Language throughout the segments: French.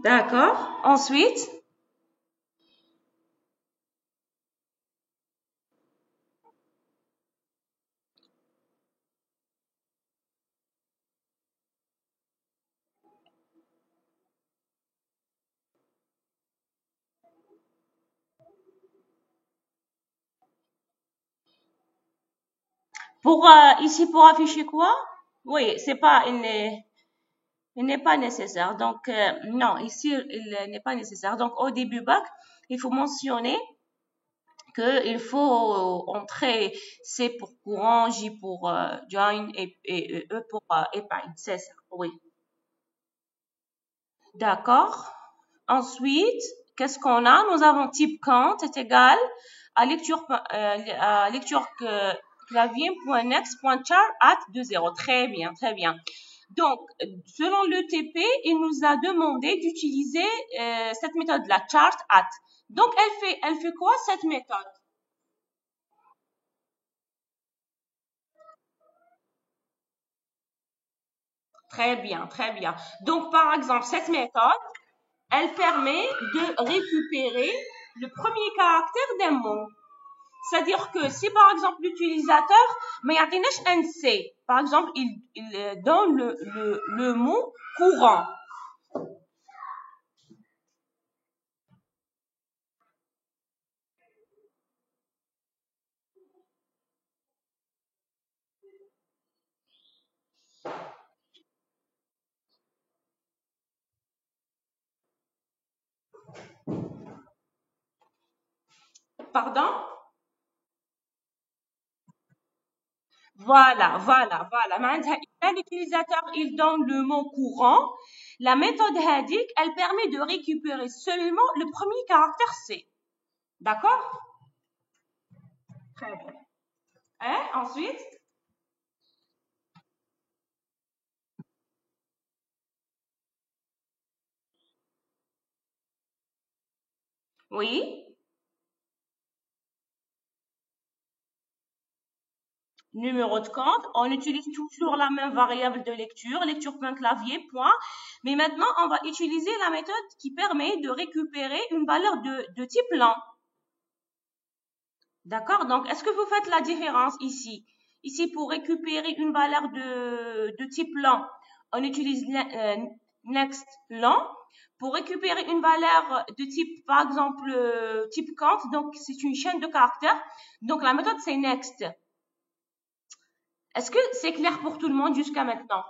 D'accord. Ensuite, pour ici pour afficher quoi? Oui, c'est pas il n'est pas nécessaire. Donc non, ici il n'est pas nécessaire. Donc au début bac, il faut mentionner que il faut entrer C pour courant, J pour join et E pour épargne. C'est ça. Oui. D'accord. Ensuite, qu'est-ce qu'on a? Nous avons type count est égal à lecture clavier.next.char at 20. Très bien, très bien. Donc, selon l'ETP, il nous a demandé d'utiliser cette méthode, la chart at. Donc, elle fait quoi cette méthode? Très bien, très bien. Donc, par exemple, cette méthode, elle permet de récupérer le premier caractère d'un mot. C'est-à-dire que si par exemple l'utilisateur mais un C, par exemple, il donne le mot courant. Pardon? Voilà. L'utilisateur, il donne le mot courant. La méthode Hadik, elle permet de récupérer seulement le premier caractère C. D'accord? Très bien. Hein? Ensuite? Oui. Numéro de compte, on utilise toujours la même variable de lecture.clavier, point. Mais maintenant, on va utiliser la méthode qui permet de récupérer une valeur de type lent. D'accord? Donc, est-ce que vous faites la différence ici? Ici, pour récupérer une valeur de type lent, on utilise next lent. Pour récupérer une valeur de type, par exemple, type count, donc c'est une chaîne de caractères. Donc, la méthode, c'est next. Est-ce que c'est clair pour tout le monde jusqu'à maintenant?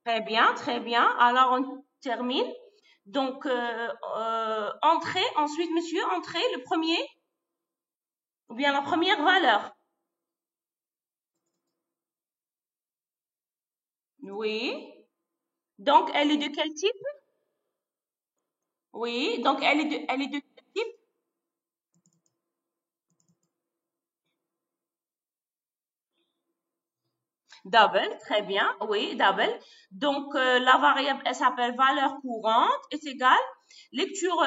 Très bien, très bien. Alors, on termine. Donc, entrée, ensuite, monsieur, entrée, le premier, ou bien la première valeur. Oui. Donc, elle est de quel type? Oui. Donc, elle est de quel type? Double, très bien. Oui, double. Donc, la variable, elle s'appelle valeur courante, est égale lecture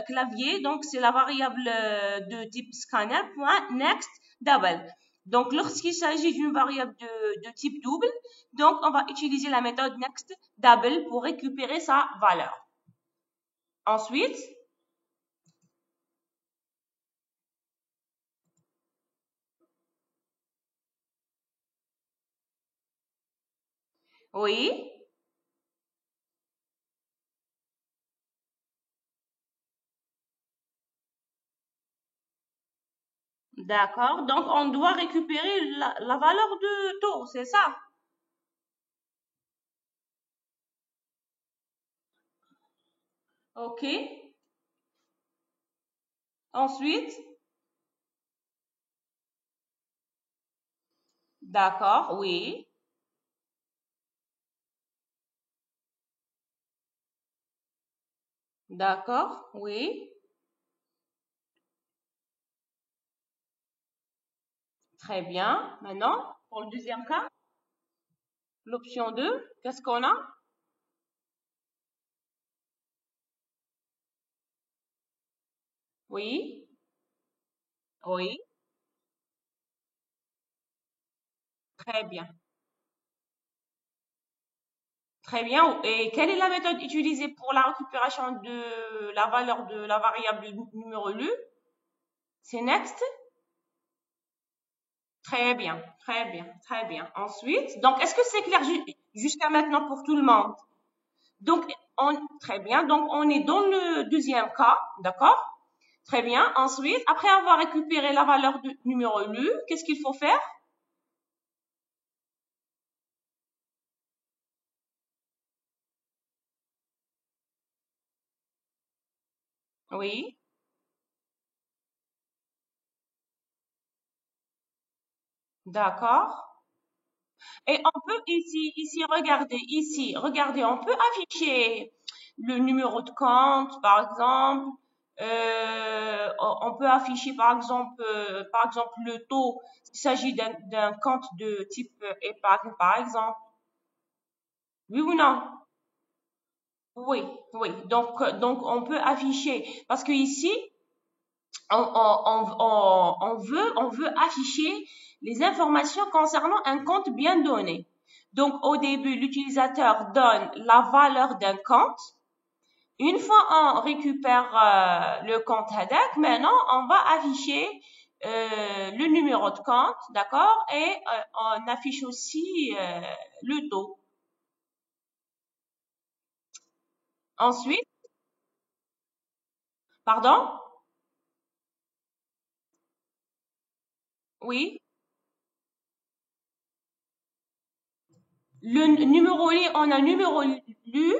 clavier. Donc, c'est la variable de type scanner, point, next, double. Donc, lorsqu'il s'agit d'une variable de type double, donc, on va utiliser la méthode next double pour récupérer sa valeur. Ensuite, oui, d'accord. Donc, on doit récupérer la valeur de taux, c'est ça? OK. Ensuite, d'accord, oui. D'accord, oui. Très bien. Maintenant, pour le deuxième cas, l'option 2, qu'est-ce qu'on a? Oui, oui, très bien. Très bien. Et quelle est la méthode utilisée pour la récupération de la valeur de la variable numéro lu? C'est next? Très bien, très bien, très bien. Ensuite, donc, est-ce que c'est clair jusqu'à maintenant pour tout le monde? Donc, très bien. Donc, on est dans le deuxième cas, d'accord? Très bien. Ensuite, après avoir récupéré la valeur de numéro lu, qu'est-ce qu'il faut faire? Oui, d'accord. Et on peut regardez, on peut afficher le numéro de compte, par exemple. On peut afficher, par exemple, le taux. Il s'agit d'un compte de type épargne, par exemple. Oui ou non? Oui, oui. Donc, on peut afficher. Parce que ici, on veut afficher les informations concernant un compte bien donné. Donc, au début, l'utilisateur donne la valeur d'un compte. Une fois on récupère le compte headache, maintenant, on va afficher le numéro de compte, d'accord? Et on affiche aussi le taux. Ensuite, pardon? Oui. Le numéro lu, on a numéro lu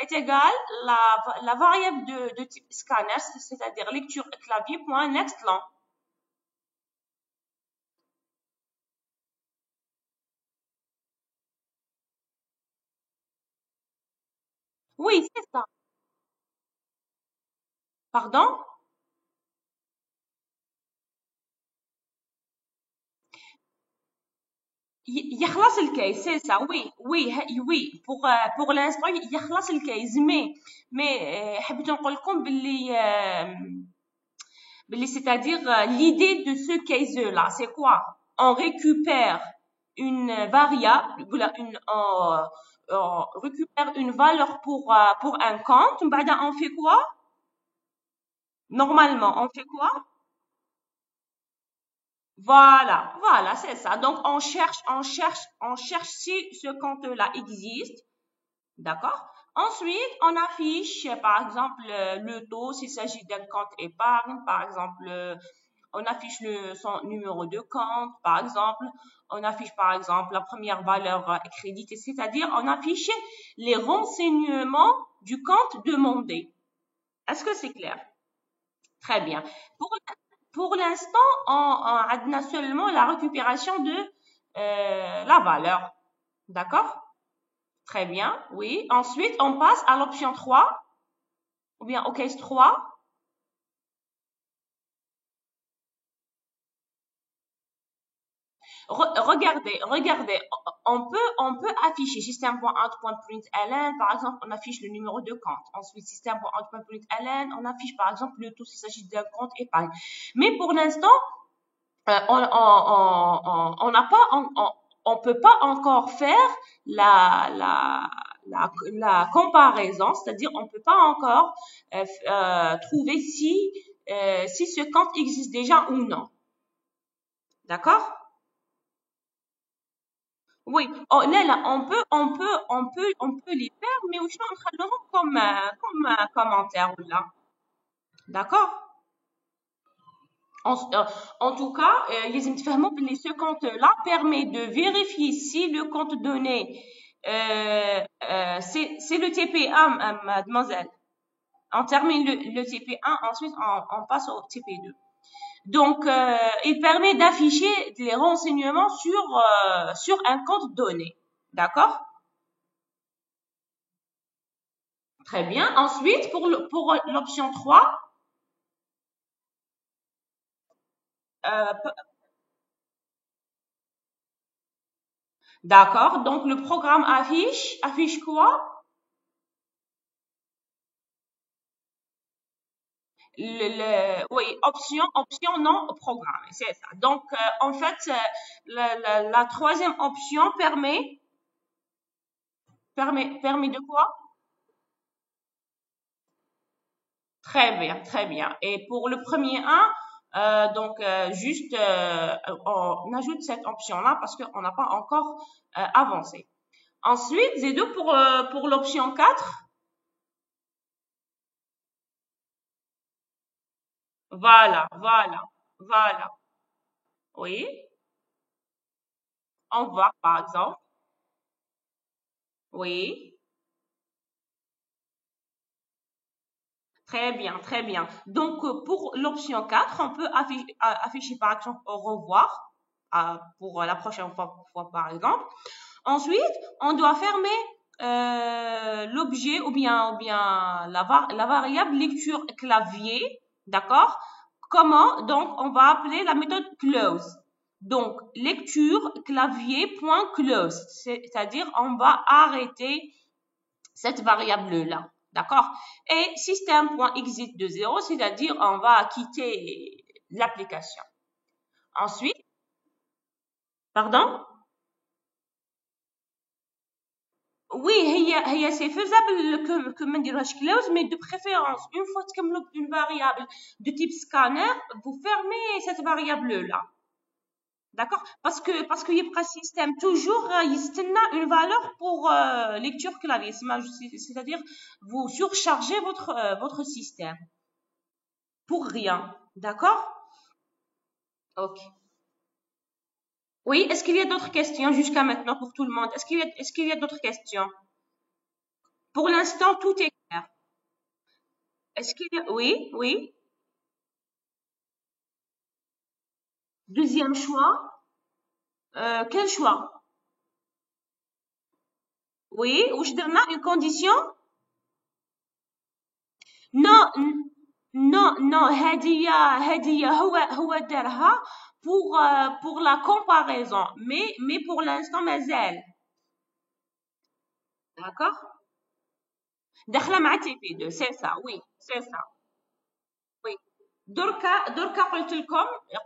est égal la variable de type scanner, c'est-à-dire lecture clavier point next long. Oui, c'est ça. Pardon? يخلص الكيس c'est ça oui oui pour l'instant يخلص الكيس mais حبيت نقول لكم باللي c'est-à-dire l'idée de ce case là c'est quoi on récupère une variable on récupère une valeur pour un compte بعدها on fait quoi normalement on fait quoi voilà c'est ça donc on cherche si ce compte là existe. D'accord? Ensuite, on affiche, par exemple, le taux s'il s'agit d'un compte épargne. Par exemple, on affiche son numéro de compte. Par exemple, on affiche, par exemple, la première valeur créditée, c'est-à-dire on affiche les renseignements du compte demandé. Est-ce que c'est clair? Très bien. Pour, pour l'instant, on a seulement la récupération de la valeur. D'accord? Très bien, oui. Ensuite, on passe à l'option 3 ou bien au case 3. Regardez, on peut afficher système.out.println, par exemple, on affiche le numéro de compte. Ensuite, système.out.println, on affiche par exemple le taux s'il s'agit d'un compte épargne. Mais pour l'instant, on n'a pas, on peut pas encore faire la, la, la comparaison, c'est-à-dire on peut pas encore trouver si ce compte existe déjà ou non. D'accord? Oui, oh, là, on peut les faire, mais aussi on traduira comme commentaire là. D'accord? En, euh, en tout cas, لازم تفهموا que ce compte-là permet de vérifier si le compte donné, c'est le TP1, mademoiselle. On termine le TP1, ensuite on passe au TP2. Donc, il permet d'afficher des renseignements sur un compte donné. D'accord? Très bien. Ensuite, pour l'option 3, euh, d'accord. Donc, le programme affiche quoi? Oui, option non programme, c'est ça. Donc, en fait, la troisième option Permet de quoi? Très bien, très bien. Et pour le premier 1, juste, on ajoute cette option-là parce qu'on n'a pas encore avancé. Ensuite, Z2 pour l'option 4. Voilà, voilà, voilà. Oui, on voit par exemple. Oui, très bien, très bien. Donc, pour l'option 4, on peut afficher par exemple au revoir pour la prochaine fois par exemple. Ensuite, on doit fermer l'objet ou bien la variable lecture clavier, d'accord? Comment? Donc, on va appeler la méthode close. Donc, lecture clavier.close, c'est-à-dire on va arrêter cette variable-là, d'accord? Et système.exit de 0, c'est-à-dire on va quitter l'application. Ensuite, pardon? Oui, c'est faisable que ما نديرهاش close, mais de préférence, une fois تكملوا une variable de type scanner, vous fermez cette variable-là. D'accord? Parce que يبقى système toujours يستنى une valeur pour lecture clavier. C'est-à-dire, vous surchargez votre système. Pour rien. D'accord? Ok. Oui, est-ce qu'il y a d'autres questions jusqu'à maintenant pour tout le monde? Est-ce qu'il y a d'autres questions? Pour l'instant, tout est clair. Est-ce qu'il y a... Oui, oui. Deuxième choix. Quel choix? Oui, ou je donne une condition? Non, non, non, هدية هو دارها pour la comparaison. Mais pour l'instant, مازال. D'accord? داخلة مع TP2, c'est ça, oui, c'est ça. Oui. دركا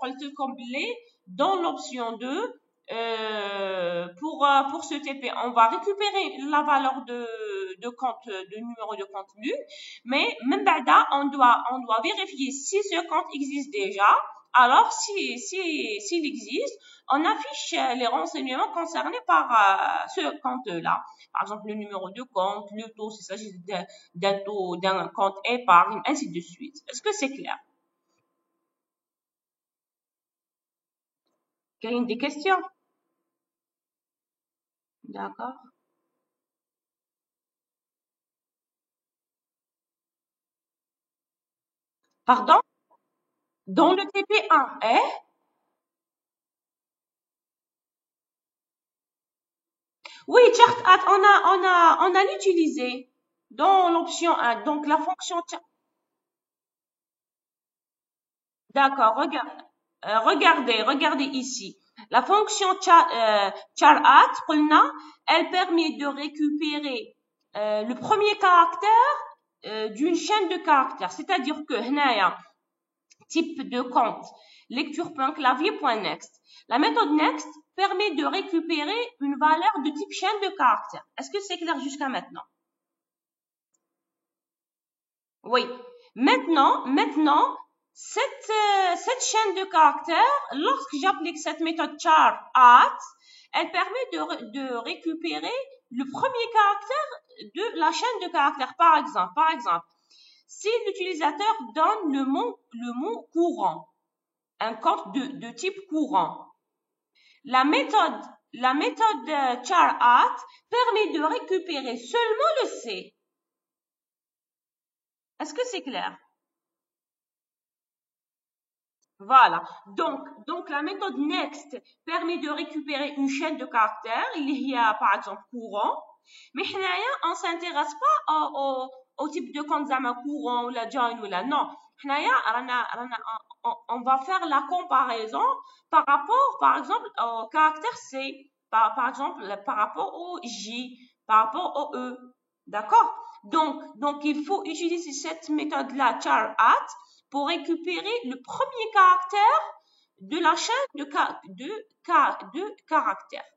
قلت لكم بلي dans l'option 2 pour ce TP on va récupérer la valeur de compte de numéro de compte nu mais même بعدا on doit vérifier si ce compte existe déjà alors s'il existe on affiche les renseignements concernés par ce compte là par exemple le numéro de compte le taux s'il s'agit d'un taux d'un compte épargne ainsi de suite est-ce que c'est clair? كاين des questions? D'accord. Pardon? Dans le TP1, hein? Oui, chart at, on a l'utilisé dans l'option 1. Donc, la fonction chart. D'accord, regardez ici. La fonction char at, elle permet de récupérer le premier caractère d'une chaîne de caractères. C'est-à-dire que, هنايا, type de compte, lecture.clavier.next. La méthode next permet de récupérer une valeur de type chaîne de caractères. Est-ce que c'est clair jusqu'à maintenant? Oui. Maintenant, cette chaîne de caractères, lorsque j'applique cette méthode char at, elle permet de récupérer le premier caractère de la chaîne de caractères. Par exemple, si l'utilisateur donne le mot courant, un compte de type courant. La méthode char at permet de récupérer seulement le C. Est-ce que c'est clair? Voilà. Donc la méthode next permet de récupérer une chaîne de caractères. Il y a par exemple courant. Mais on ne s'intéresse pas au type de compte زعما courant ou la join ou la non. On va faire la comparaison par rapport, par exemple, au caractère C, par exemple, par rapport au J, par rapport au E. D'accord? Donc, il faut utiliser cette méthode-là, char at, pour récupérer le premier caractère de la chaîne de caractères.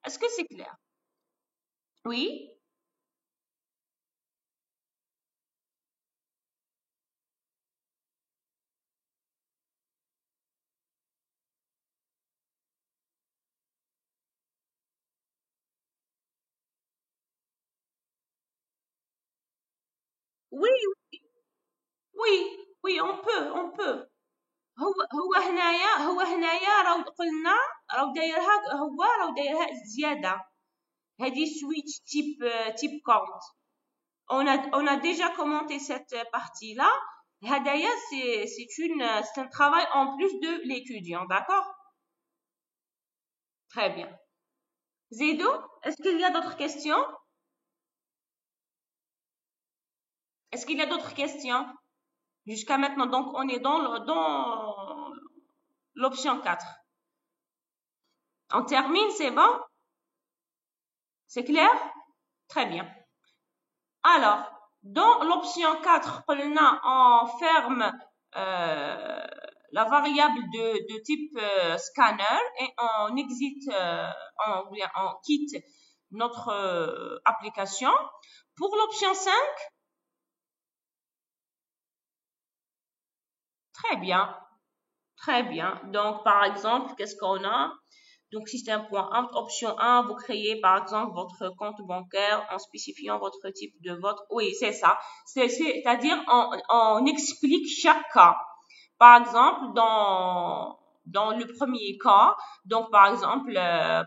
Est-ce que c'est clair? Oui, oui, oui, oui, on peut. هو هنايا راهو قلنا راهو دايرها زيادة. هذه switch type count. On a déjà commenté cette partie-là. Hadaya, c'est un travail en plus de l'étudiant, d'accord? Très bien. Zédo, est-ce qu'il y a d'autres questions? Est-ce qu'il y a d'autres questions? Jusqu'à maintenant, donc on est dans l'option 4. On termine, c'est bon? C'est clair? Très bien. Alors, dans l'option 4, on ferme la variable de type scanner et on exit, on quitte notre application. Pour l'option 5, très bien, très bien. Donc, par exemple, qu'est-ce qu'on a? Donc, système.out, option 1, vous créez par exemple votre compte bancaire en spécifiant votre type de vote. Oui, c'est ça. C'est-à-dire, on explique chaque cas. Par exemple, dans le premier cas, donc par exemple,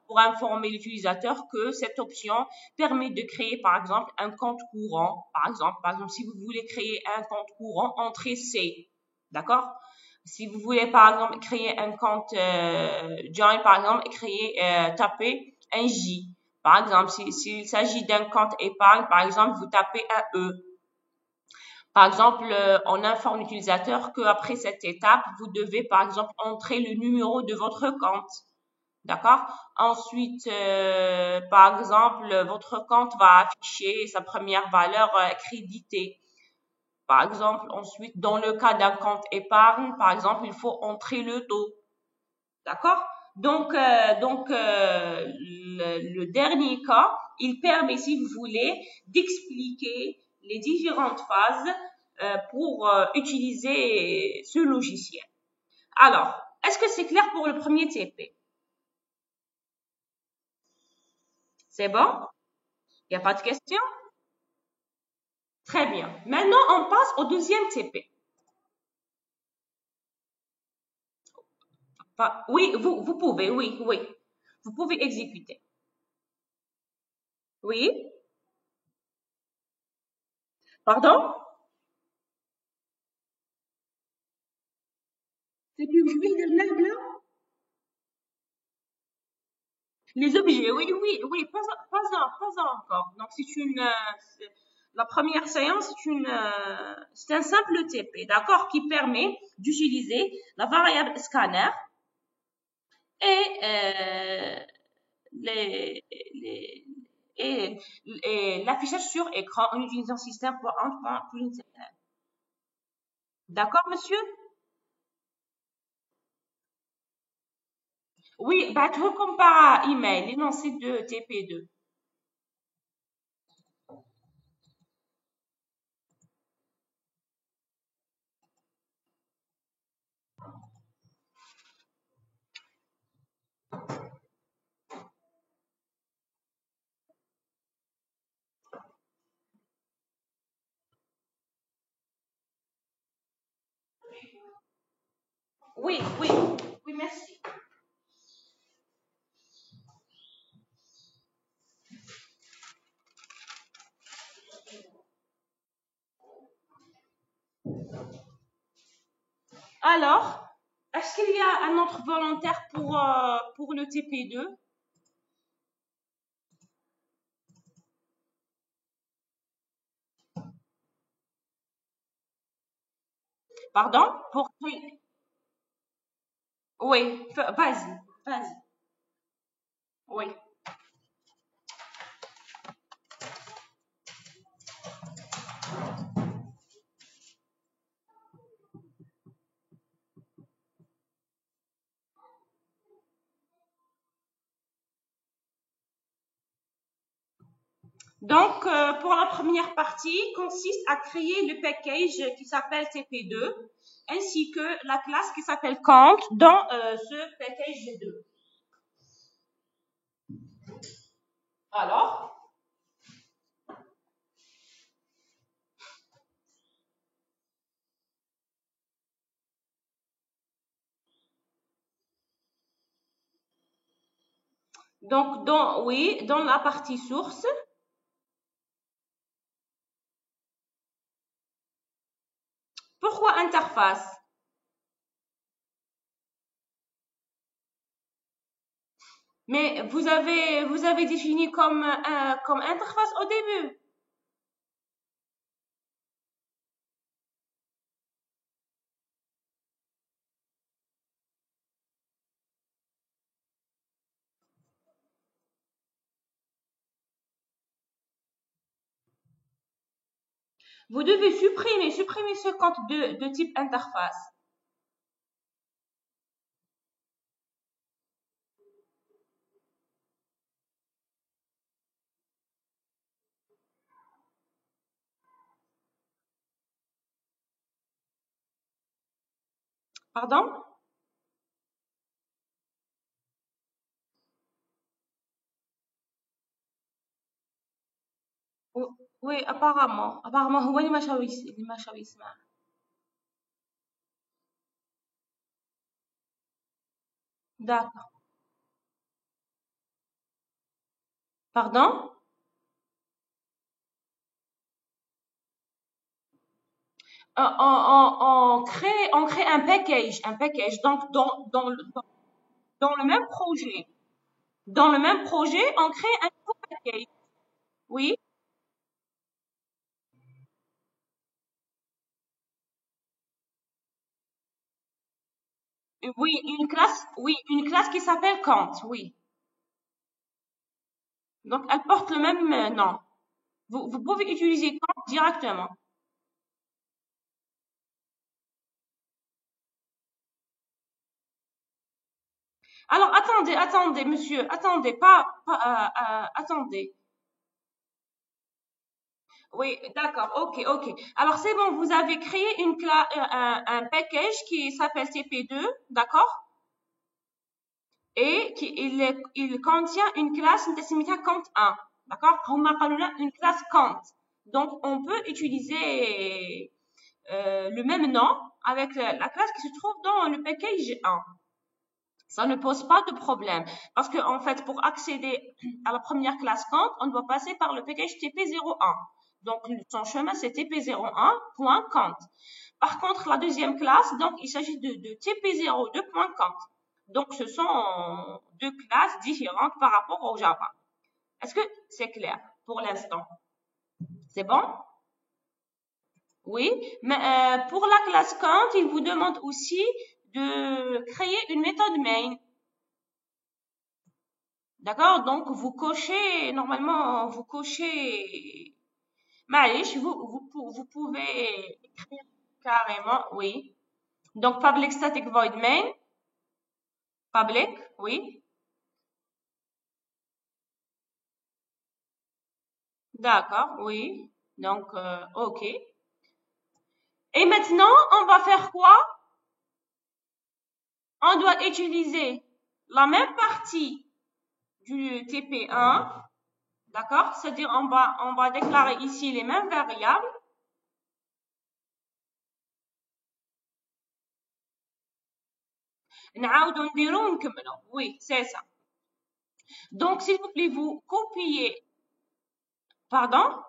pour informer l'utilisateur que cette option permet de créer par exemple un compte courant. Par exemple, si vous voulez créer un compte courant, entrez C. D'accord? Si vous voulez, par exemple, créer un compte Join, par exemple, tapez un J. Par exemple, s'il s'agit d'un compte épargne, par exemple, vous tapez un E. Par exemple, on informe l'utilisateur qu'après cette étape, vous devez, par exemple, entrer le numéro de votre compte. D'accord? Ensuite, par exemple, votre compte va afficher sa première valeur créditée. Par exemple, ensuite, dans le cas d'un compte épargne, par exemple, il faut entrer le taux. D'accord? Donc, le dernier cas, il permet, si vous voulez, d'expliquer les différentes phases pour utiliser ce logiciel. Alors, est-ce que c'est clair pour le premier TP? C'est bon? Il n'y a pas de questions? Très bien. Maintenant, on passe au deuxième TP. Oui, vous pouvez, oui, oui. Vous pouvez exécuter. Oui? Pardon? C'est plus de les objets, oui, oui, oui, pas encore. Donc, la première séance, c'est un simple TP, d'accord, qui permet d'utiliser la variable scanner et, les, les, et l'affichage sur écran en utilisant système.out.println. D'accord, monsieur? Oui, bah, tu comme par email, l'énoncé de TP2. Oui, oui, oui, merci. Alors, est-ce qu'il y a un autre volontaire pour le TP2? Pardon? Oui, vas-y, vas-y. Oui, Donc, pour la première partie, consiste à créer le package qui s'appelle TP2, ainsi que la classe qui s'appelle Count dans ce package 2. Alors, donc dans la partie source, pourquoi interface? Mais vous avez défini comme interface au début. Vous devez supprimer ce compte de type interface. Pardon? Oui, apparemment. Apparemment, هو اللي ما شاوي يسمع. D'accord. Pardon? On crée un package. Donc, dans le même projet. Dans le même projet, on crée un nouveau package. Oui, oui, une classe qui s'appelle Count, oui. Donc, elle porte le même nom. Vous pouvez utiliser Count directement. Alors, attendez, monsieur, attendez, attendez. Oui, d'accord, ok. Alors, c'est bon, vous avez créé un package qui s'appelle CP2, d'accord? Et il contient une classe count 1, d'accord? Une classe count. Donc, on peut utiliser le même nom avec la classe qui se trouve dans le package 1. Ça ne pose pas de problème. Parce que, en fait, pour accéder à la première classe count, on doit passer par le package TP01. Donc, son chemin, c'est TP01.count. Par contre, la deuxième classe, donc, il s'agit de TP02.count. Donc, ce sont deux classes différentes par rapport au Java. Est-ce que c'est clair pour l'instant? C'est bon? Oui, mais pour la classe count, il vous demande aussi de créer une méthode main. D'accord? Donc, normalement, vous cochez, معليش, vous pouvez écrire carrément, oui. Donc, public static void main, public, oui. D'accord, oui. Donc, OK. Et maintenant, on va faire quoi? On doit utiliser la même partie du TP1, d'accord? C'est-à-dire, on va déclarer ici les mêmes variables. نعاودو نديرو ونكملو. Oui, c'est ça. Donc, s'il vous plaît, vous copiez. Pardon?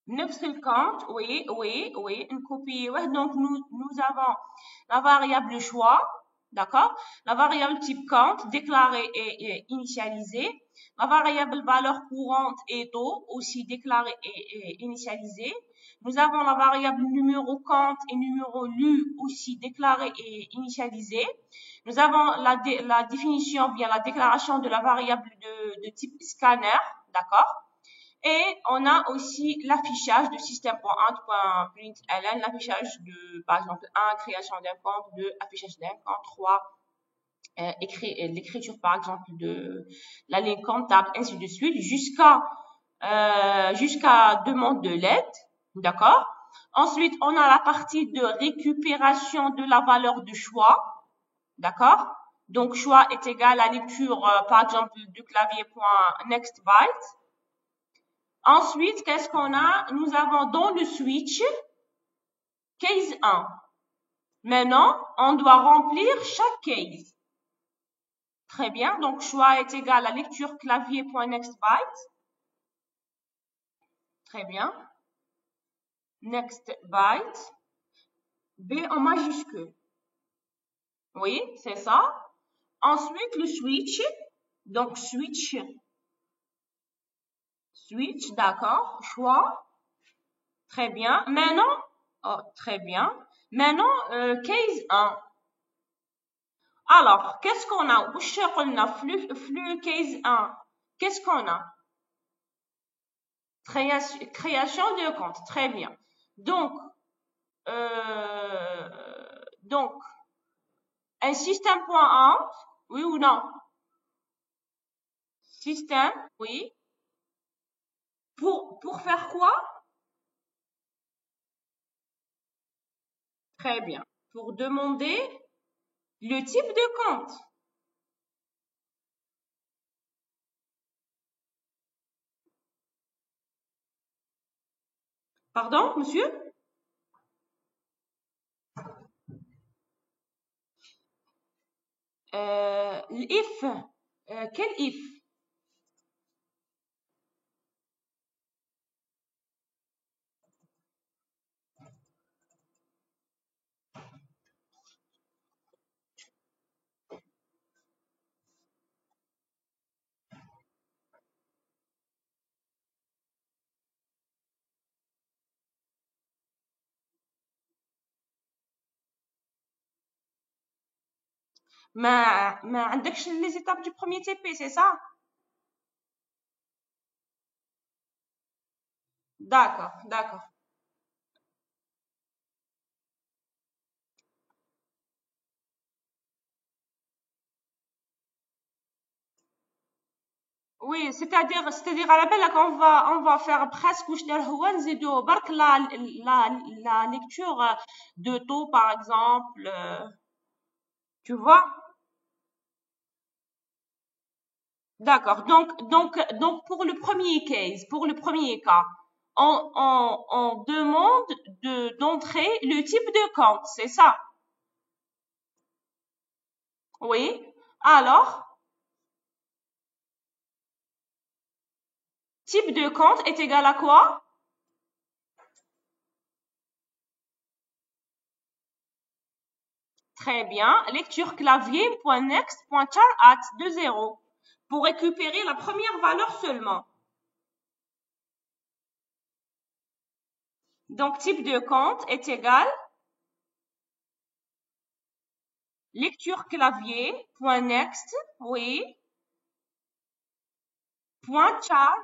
نفس الكونت, oui, une copie. Ouais, donc, nous avons la variable choix, d'accord? La variable type count déclarée et initialisée. La variable valeur courante et taux aussi déclarée et initialisée. Nous avons la variable numéro count et numéro lu aussi déclarée et initialisée. Nous avons la définition, bien la déclaration de la variable de type scanner, d'accord? Et on a aussi l'affichage de système.out.println, l'affichage de, par exemple, 1, création d'un compte, 2, affichage d'un compte, 3, l'écriture, par exemple, de la ligne comptable, ainsi de suite, jusqu'à demande de l'aide. D'accord? Ensuite, on a la partie de récupération de la valeur de choix. D'accord? Donc, choix est égal à lecture, par exemple, du clavier.next byte. Ensuite, qu'est-ce qu'on a? Nous avons dans le switch case 1. Maintenant, on doit remplir chaque case. Très bien. Donc, choix est égal à lecture clavier.next byte. Très bien. Next byte. B en majuscule. Oui, c'est ça. Ensuite, le switch. Donc, switch, d'accord. Choix. Très bien. Maintenant, oh, très bien. Maintenant, case 1. Alors, qu'est-ce qu'on a? Flux case 1. Qu'est-ce qu'on a? Création de compte. Très bien. Donc, donc, un système.out, oui ou non? Système, oui. Pour faire quoi? Très bien. Pour demander le type de compte. Pardon, monsieur? If. Quel if? ما عندكش les étapes du premier TP, c'est ça? D'accord, d'accord. Oui, c'est-à-dire à la belle, on va faire presque واش دار هو نزيدو برك la lecture de taux, par exemple, tu vois? D'accord. Donc, pour le premier case, pour le premier cas, on demande d'entrer le type de compte, c'est ça? Oui. Alors, type de compte est égal à quoi? Très bien. Lecture clavier.next.char@, 2 0. Pour récupérer la première valeur seulement. Donc, type de compte est égal lecture clavier.next, oui, .char@.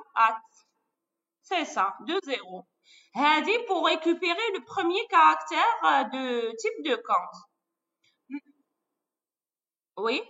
C'est ça, 2 0. Hadi pour récupérer le premier caractère de type de compte. Oui.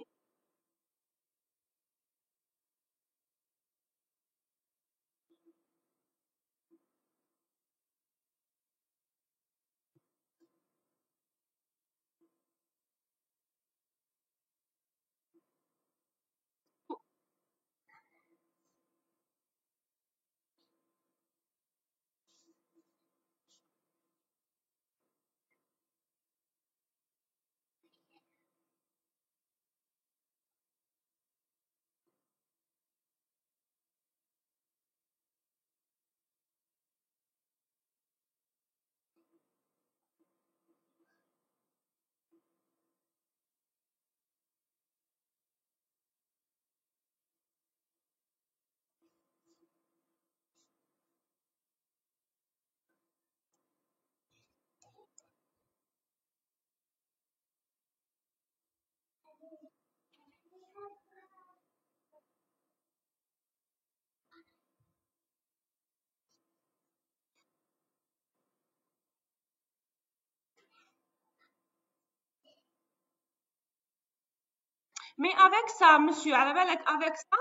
Mais avec ça, monsieur, avec ça,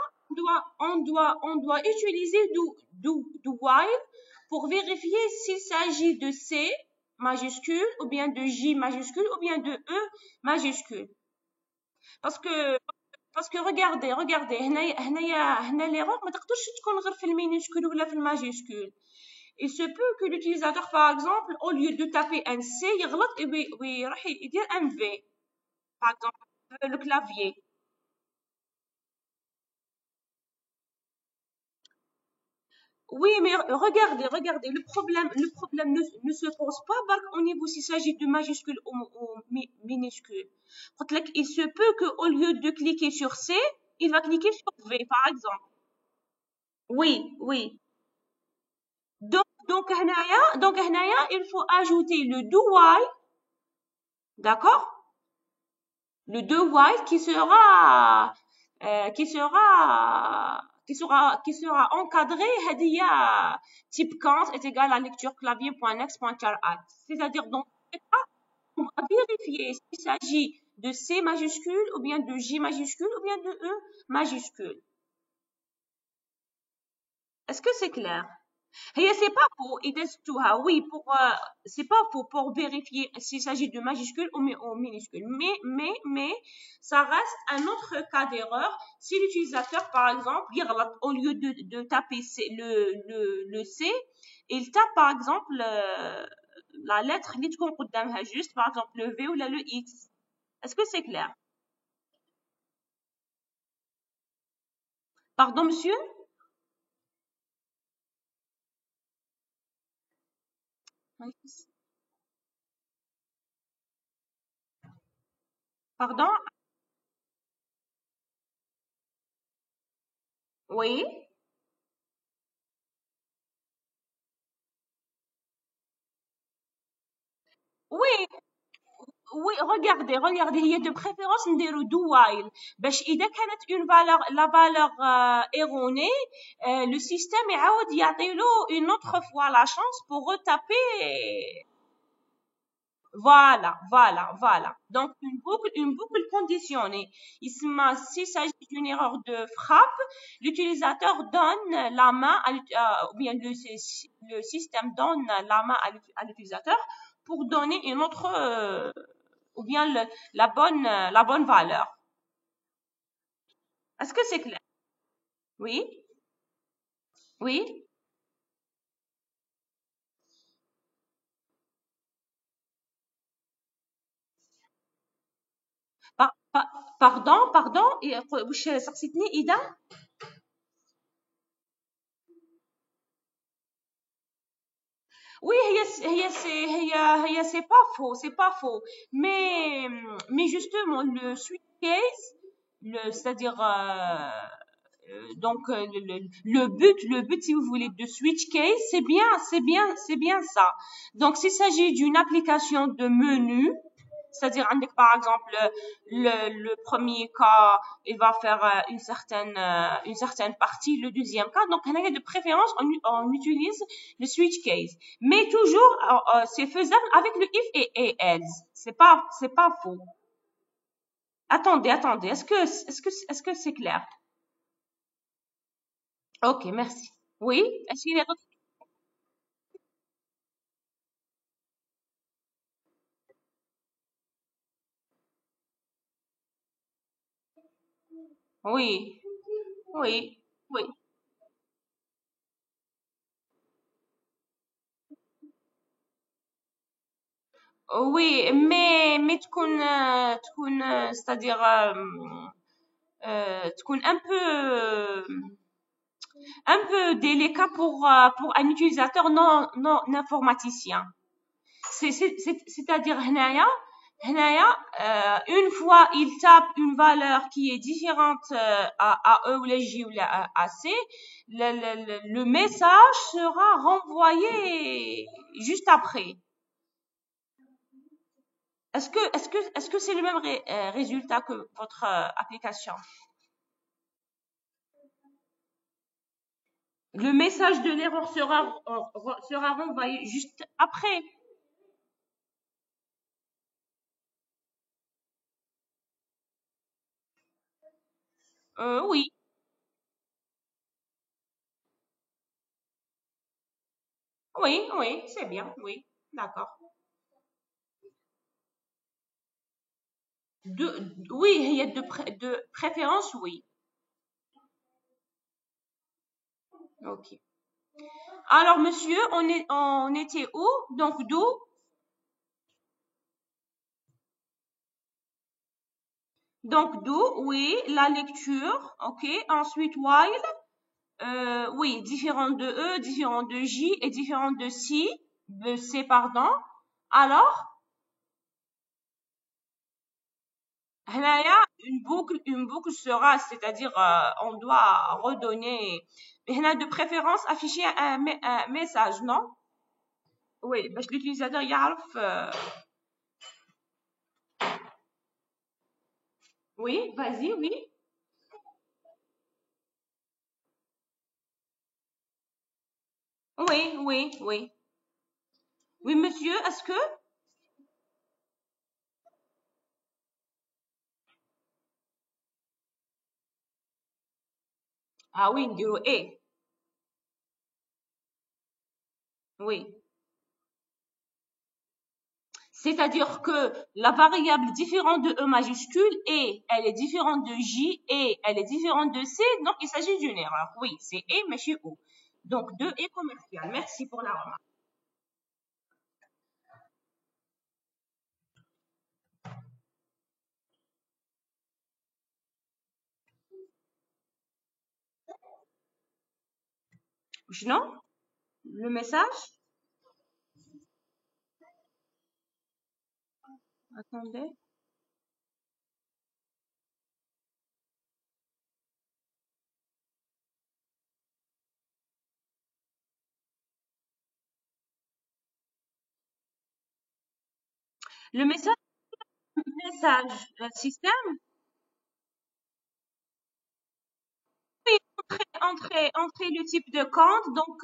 on doit utiliser du while pour vérifier s'il s'agit de C majuscule ou bien de J majuscule ou bien de E majuscule. Parce que regardez هنا l'erreur ما تقدرش تكون غير في المينuscule ولا في الماجuscule. Il se peut que l'utilisateur, par exemple, au lieu de taper un C, يغلط ويروح يدير un V, par exemple, le clavier. Oui, mais regardez, le problème ne se pose pas au niveau s'il s'agit de majuscule ou minuscule. Il se peut qu'au lieu de cliquer sur C, il va cliquer sur V, par exemple. Oui. Donc, هنايا, il faut ajouter le do while, d'accord? Le do while qui sera encadré, هدية type count est égal à lecture clavier.next.char@. C'est-à-dire, donc, on va vérifier s'il s'agit de C majuscule ou bien de J majuscule ou bien de E majuscule. Est-ce que c'est clair? Et c'est pas faux, oui, c'est pas faux pour vérifier s'il s'agit de majuscule ou minuscule. Mais, ça reste un autre cas d'erreur. Si l'utilisateur, par exemple, au lieu de taper le C, il tape, par exemple, la lettre اللي تكون قدامها juste, par exemple, le V ou le X. Est-ce que c'est clair? Pardon, monsieur? Pardon? Oui? Oui, regardez, il y a de préférence نديرو do while باش إذا كانت la valeur erronée, le système يعاود يعطيلو une autre fois la chance pour retaper. Voilà. Donc, une boucle conditionnée. S'il s'agit d'une erreur de frappe, l'utilisateur donne la main ou bien le système donne la main à l'utilisateur pour donner une autre, ou bien la bonne valeur. Est-ce que c'est clair? Oui? Oui? Pardon, وش سقسيتني إذا؟ Oui, c'est pas faux. Mais justement, le switch case, c'est-à-dire, donc, le but, si vous voulez, de switch case, c'est bien ça. Donc, s'il s'agit d'une application de menu, c'est-à-dire, par exemple, le premier cas, il va faire une certaine partie, le deuxième cas. Donc, de préférence, on utilise le switch case. Mais toujours, c'est faisable avec le if et else. C'est pas faux. Attendez. Est-ce que c'est clair? Ok, merci. Oui? Est-ce qu'il y a d'autres? Oui, oui, oui. Oui, mais c'est-à-dire تكون un peu délicat pour un utilisateur non informaticien. C'est-à-dire une fois il tape une valeur qui est différente à E ou la J ou à C, le message sera renvoyé juste après. Est-ce que c'est le même résultat que votre application? Le message de l'erreur sera renvoyé juste après. Oui, oui, oui, c'est bien, oui, d'accord. Oui, il y a de préférence, oui. Ok. Alors, monsieur, on était où? Donc, d'où? Donc, d'où? Oui, la lecture. Ok. Ensuite, while. Oui, différent de E, différent de J et différent de C, pardon. Alors, هنايا une boucle sera, c'est-à-dire on doit redonner. Mais هنا de préférence afficher un message, non? Oui, باش l'utilisateur يعرف. Oui, vas-y, oui. Oui, oui, oui. Oui, monsieur, est-ce que? Ah oui, نديرو et. Oui. C'est-à-dire que la variable différente de E majuscule et elle est différente de J et elle est différente de C, donc il s'agit d'une erreur. Oui, c'est et mais chez O. Donc de et commercial. Merci pour la remarque. Non? Le message? Attendez. Le message système, entrer le type de compte. Donc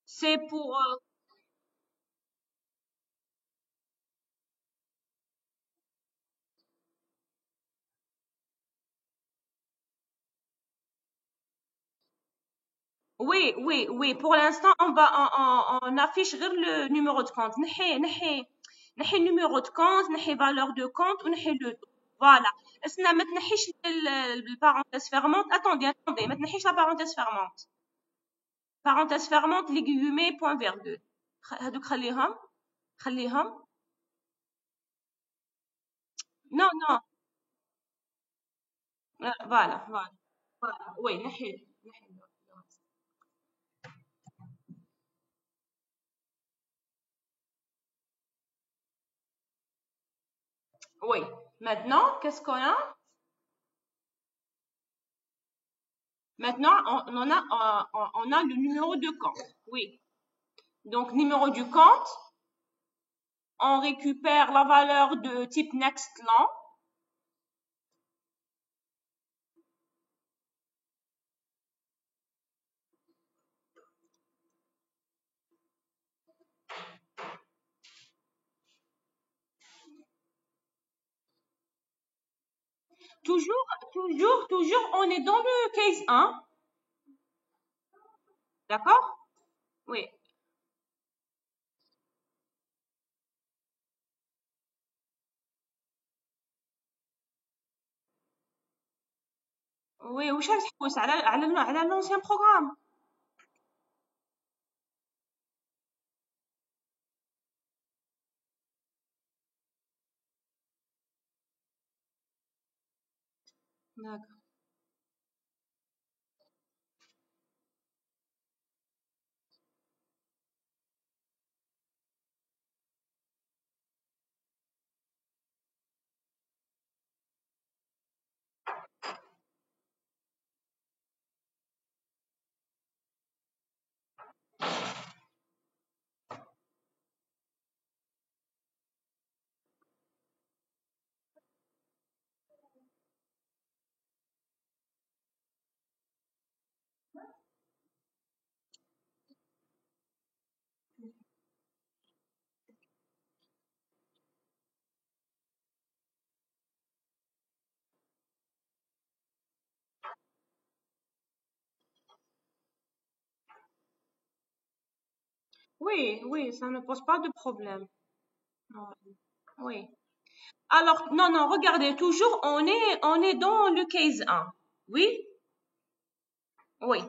c'est pour oui, oui, oui. Pour l'instant, on affiche غير le numéro de compte. نحي le numéro de compte, نحي valeur de compte ونحي le voilà. اسنا ما تنحيش parenthèse fermante. Attendez, ما تنحيش la parenthèse fermante. Parenthèse fermante, les guillemets, point virgule. هادوك خليهم. Non, non. Voilà, voilà. Voilà. Oui, نحي. Oui. Maintenant, qu'est-ce qu'on a? Maintenant, on a le numéro de compte. Oui. Donc, numéro du compte, on récupère la valeur de type next long. Toujours, on est dans le case 1. D'accord? Oui. Oui, وش تحوس على l'ancien programme. D'accord. Oui, oui, ça ne pose pas de problème. Oui. Oui. Alors, non, non, regardez, toujours, on est dans le case 1. Oui? Oui.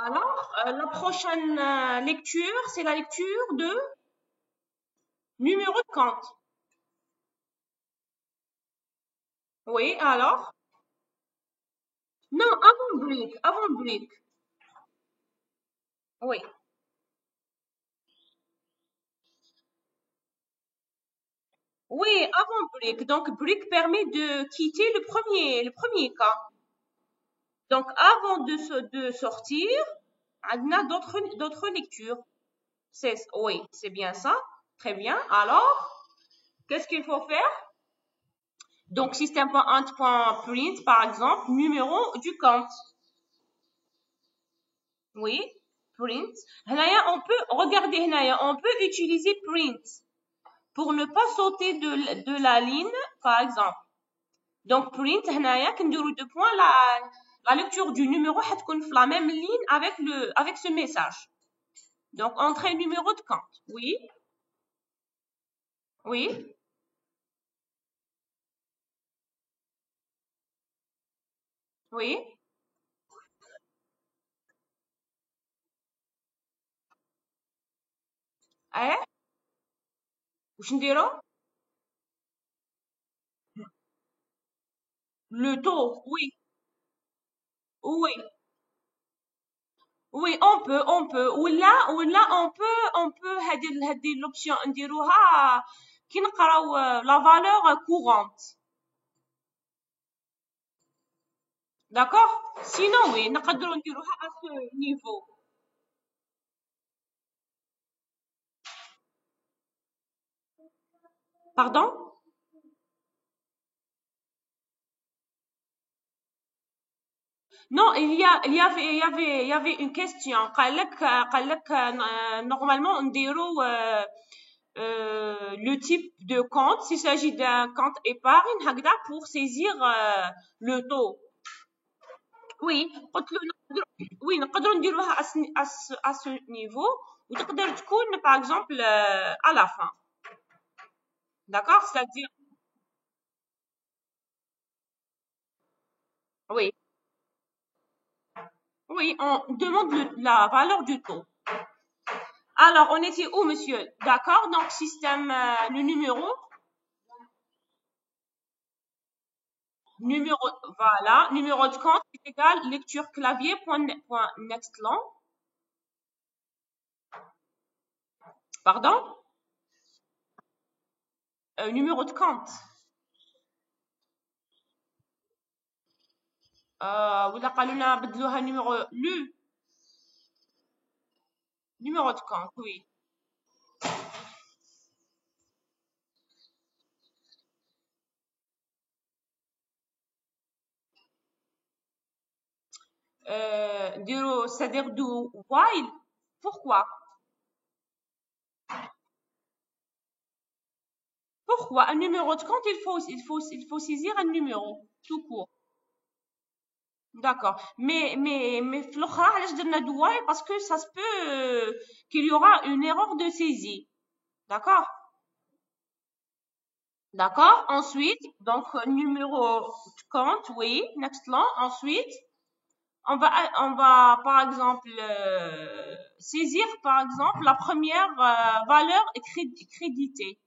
Alors, la prochaine lecture, c'est la lecture de numéro de compte. Oui, alors? Non, avant break, avant break. Oui. Oui, avant break. Donc, break permet de quitter le premier cas. Donc, avant de sortir, on a d'autres lectures. Oui, c'est bien ça. Très bien. Alors, qu'est-ce qu'il faut faire? Donc, système.int.print, par exemple, numéro du compte. Oui, print. هنايا, on peut utiliser print pour ne pas sauter de la ligne, par exemple. Donc, print, هنايا, كنديرو deux points, la lecture du numéro حتكون في la même ligne avec ce message. Donc, entrée numéro de compte. Oui, oui, oui. Eh, واش نديرو؟ Le taux, oui, oui, oui, on peut. ولا on peut هذه l'option نديروها كي نقراو la valeur courante. D'accord? Sinon, oui, نقدروا نديروها à ce niveau. Pardon? Non, il y avait une question. Normalement, on dirait le type de compte, s'il s'agit d'un compte épargne, هكذا pour saisir le taux. Oui, قلت له oui, نقدروا نديروها à ce niveau وتقدر تكون par exemple à la fin. D'accord? C'est-à-dire, oui, oui, on demande la valeur du taux. Alors, on était où, monsieur? D'accord, donc système, le voilà, numéro de compte est égal lecture clavier point next long. Pardon? Numéro de compte. ولا قالوا لنا بدلوها numéro de compte, oui. C'est-à-dire du while. Pourquoi? Pourquoi? Un numéro de compte, il faut saisir un numéro, tout court. D'accord. Mais في الأخرى علاش درنا du while? Parce que ça se peut qu'il y aura une erreur de saisie. D'accord? D'accord? Ensuite, donc, numéro de compte, oui, next line. Ensuite, on va, par exemple, saisir, par exemple, la première valeur créditée.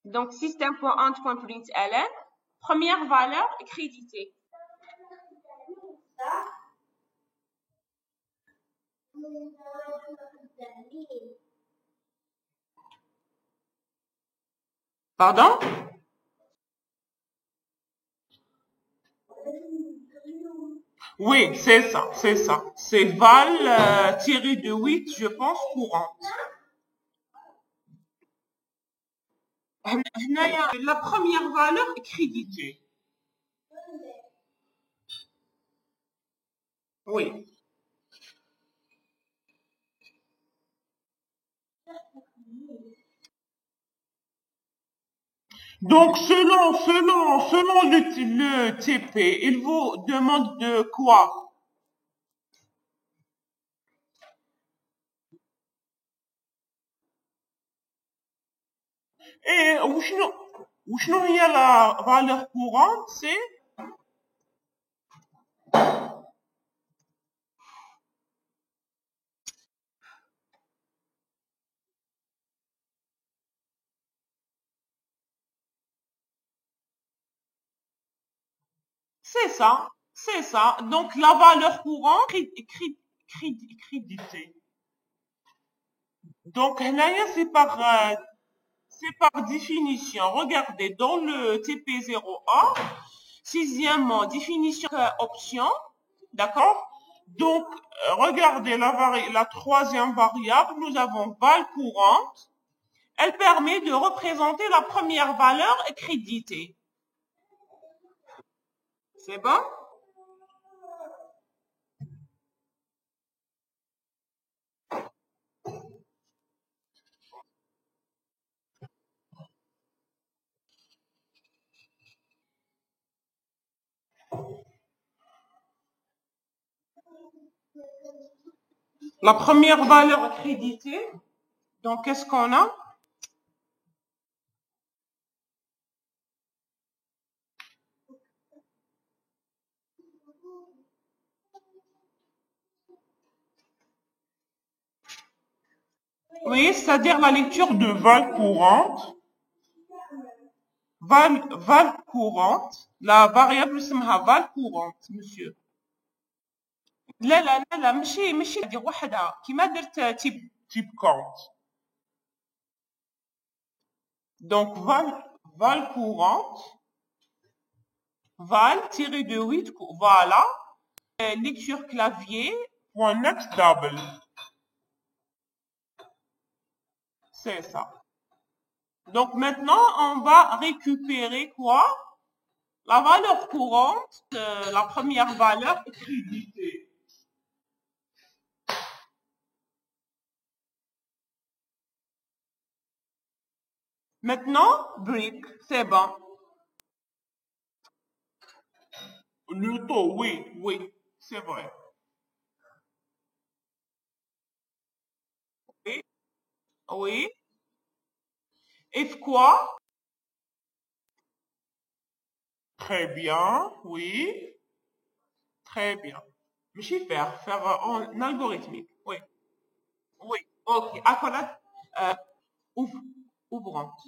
Donc, système.int.println, première valeur créditée. Pardon? Oui, c'est ça, c'est ça. C'est val tiré de 8, je pense, courante. هنايا la première valeur est créditée. Oui. Donc, selon le TP, il vous demande de quoi? Et وشنو هي la valeur courante? C'est ça. Donc la valeur courante créditée. Donc là, c'est par définition. Regardez, dans le TP01, sixièmement, définition option, d'accord? Donc, regardez la troisième variable, nous avons val courante. Elle permet de représenter la première valeur créditée. C'est bon? La première valeur créditée, donc qu'est-ce qu'on a? Oui, c'est-à-dire la lecture de val courante. Val courante. La variable اسمها val courante, monsieur. لا ماشي دير وحدها كيما درت type count. Donc val courante. Val tiré de 8, voilà. Lecture clavier, point next double. C'est ça. Donc maintenant, on va récupérer quoi? La valeur courante, la première valeur créditée. Maintenant, break, c'est bon. Le taux, oui, c'est vrai. Oui. If quoi? Très bien, oui. Très bien. ماشي faire en algorithmique. Oui. Ok. Accolade ouvrante.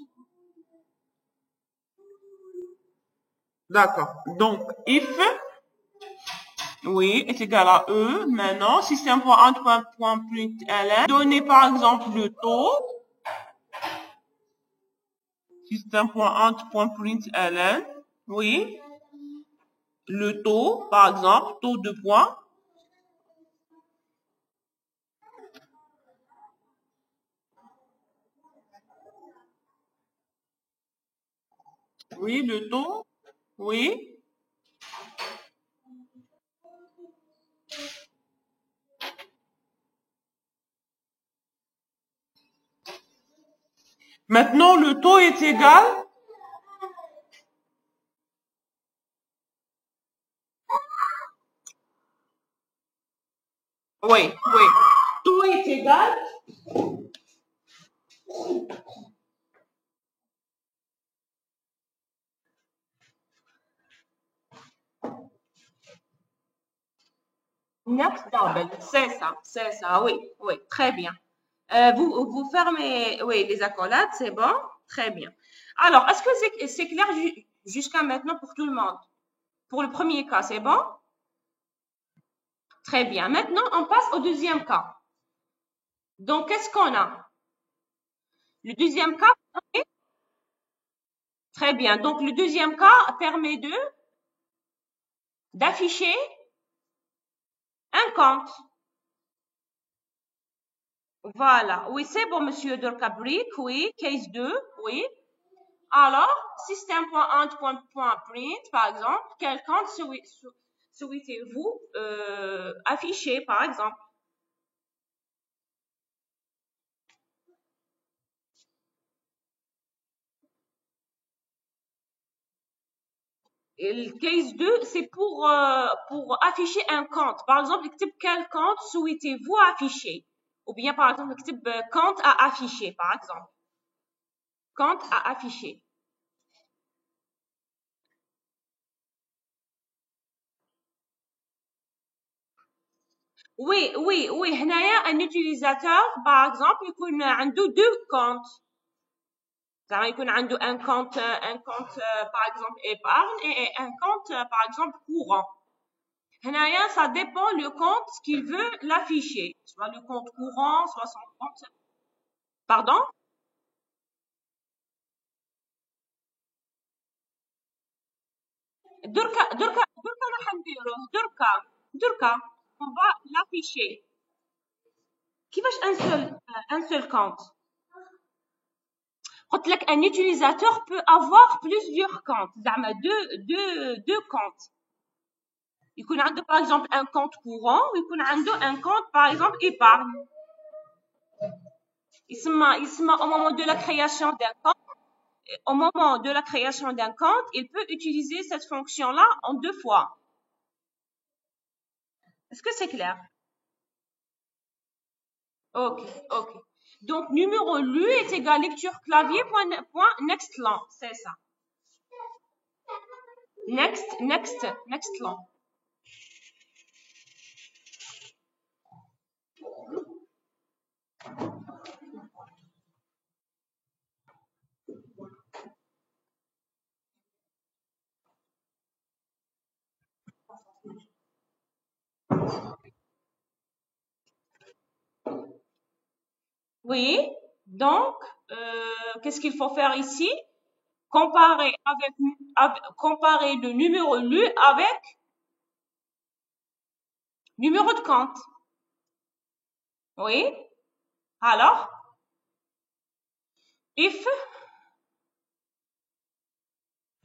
D'accord. Donc, if, oui, est égal à E. Maintenant, système.out.println. Donner par exemple le taux. Système.out.println. Oui. Le taux, par exemple, taux de points. Oui, le taux. Oui. Maintenant, le taux est égal. Oui. Taux est égal. Next double. C'est ça. Oui, très bien. Vous fermez, oui, les accolades, c'est bon? Très bien. Alors, est-ce que c'est clair jusqu'à maintenant pour tout le monde? Pour le premier cas, c'est bon? Très bien. Maintenant, on passe au deuxième cas. Donc, qu'est-ce qu'on a? Le deuxième cas, très bien. Donc, le deuxième cas permet d'afficher un compte. Voilà. Oui, c'est bon, monsieur Durkabrik. Oui, case 2. Oui. Alors, système.out.print, par exemple, quel compte souhaitez-vous afficher, par exemple? Et le case 2, c'est pour afficher un compte. Par exemple, quel compte souhaitez-vous afficher? Ou bien, par exemple, compte à afficher, par exemple. compte à afficher. Oui, oui, oui. هنايا un utilisateur, par exemple, يكون عنده deux comptes. Ça يكون عنده un compte par exemple épargne et un compte par exemple courant. هنايا ça dépend le compte qu'il veut l'afficher, soit le compte courant, soit son compte. Pardon? دركا راح نديروه دركا on va l'afficher. كيفاش un seul compte؟ قلت لك un utilisateur peut avoir plusieurs comptes. زعما deux comptes. يكون عنده par exemple un compte courant ويكون عنده un compte par exemple épargne. يسمى au moment de la création d'un compte. Au moment de la création d'un compte, il peut utiliser cette fonction-là en deux fois. Est-ce que c'est clair? Ok, ok. Donc, numéro lu est égal lecture clavier point next long. C'est ça. Next long. Oui. Donc, qu'est-ce qu'il faut faire ici? Comparer comparer le numéro lu avec numéro de compte. Oui. Alors, if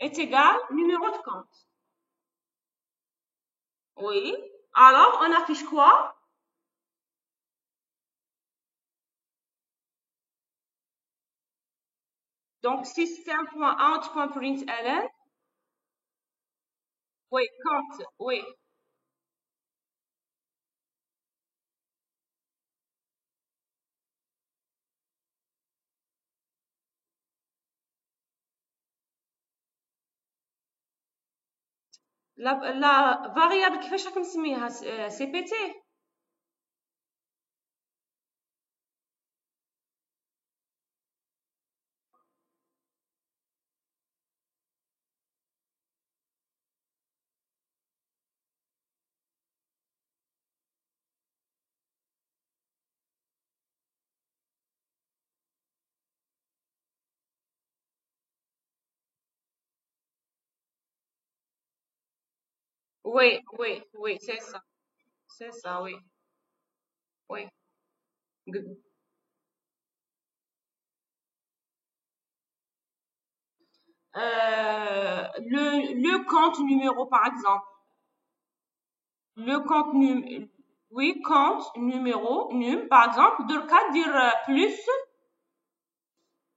est égal numéro de compte. Oui. Alors, on affiche quoi? Donc, system.out.println. Oui, compte. Oui. La variable كيفاش راك نسميها CPT. Oui, oui, oui, c'est ça. C'est ça, oui. Oui. Le compte numéro, par exemple. Le compte numéro. Oui, compte numéro, par exemple, de cas dire plus.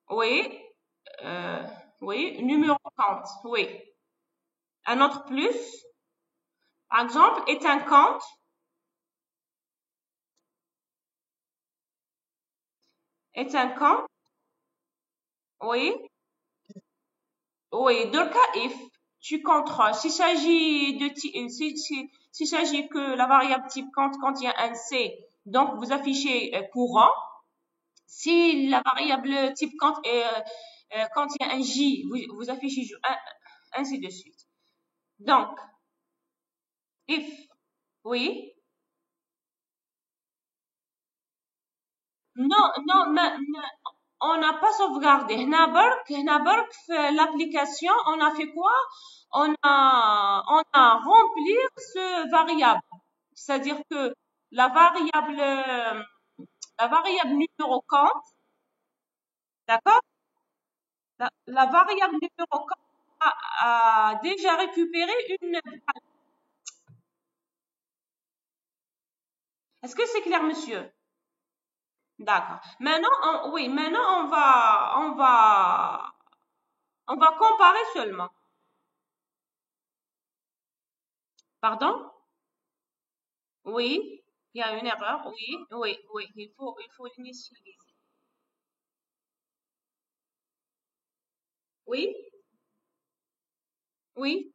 Oui. Euh, oui, numéro compte. Oui. Un autre plus, par exemple, est un compte. Est un compte. Oui. Oui, dans le cas if, tu contrôles. S'il s'agit s'il s'agit que la variable type compte contient un C, donc vous affichez courant. Si la variable type compte contient un J, vous affichez ainsi de suite. Donc, if, oui. Non, non, mais on n'a pas sauvegardé. هنا برك في l'application, on a fait quoi? On a rempli ce variable. C'est-à-dire que la variable, la variable numéro compte, d'accord? La variable numéro compte a déjà récupéré une. Est-ce que c'est clair, monsieur? D'accord. Maintenant, oui, maintenant on va comparer seulement. Pardon? Oui, il y a une erreur. Oui, oui, oui. Il faut l'initialiser. Oui, oui,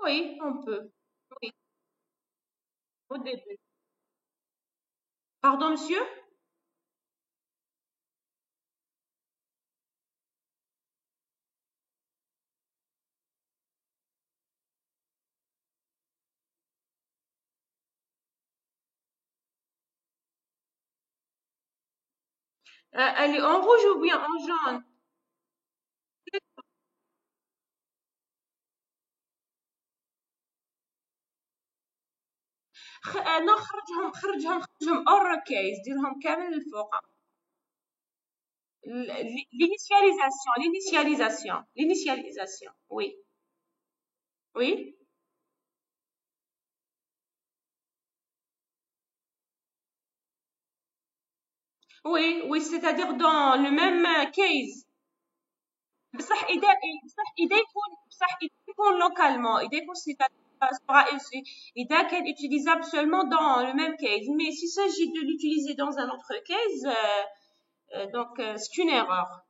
oui, on peut. Oui, au début. Pardon, monsieur? Elle est en rouge ou bien en jaune? لا خرجهم اور كيس ديرهم كامل للفوق. L'initialisation, oui, oui, oui, oui, c'est-à-dire dans le même case. بصح إذا localement, إذا يكون إذا كان utilisable seulement dans le même case. Mais s'il s'agit de l'utiliser dans un autre case, donc c'est une erreur.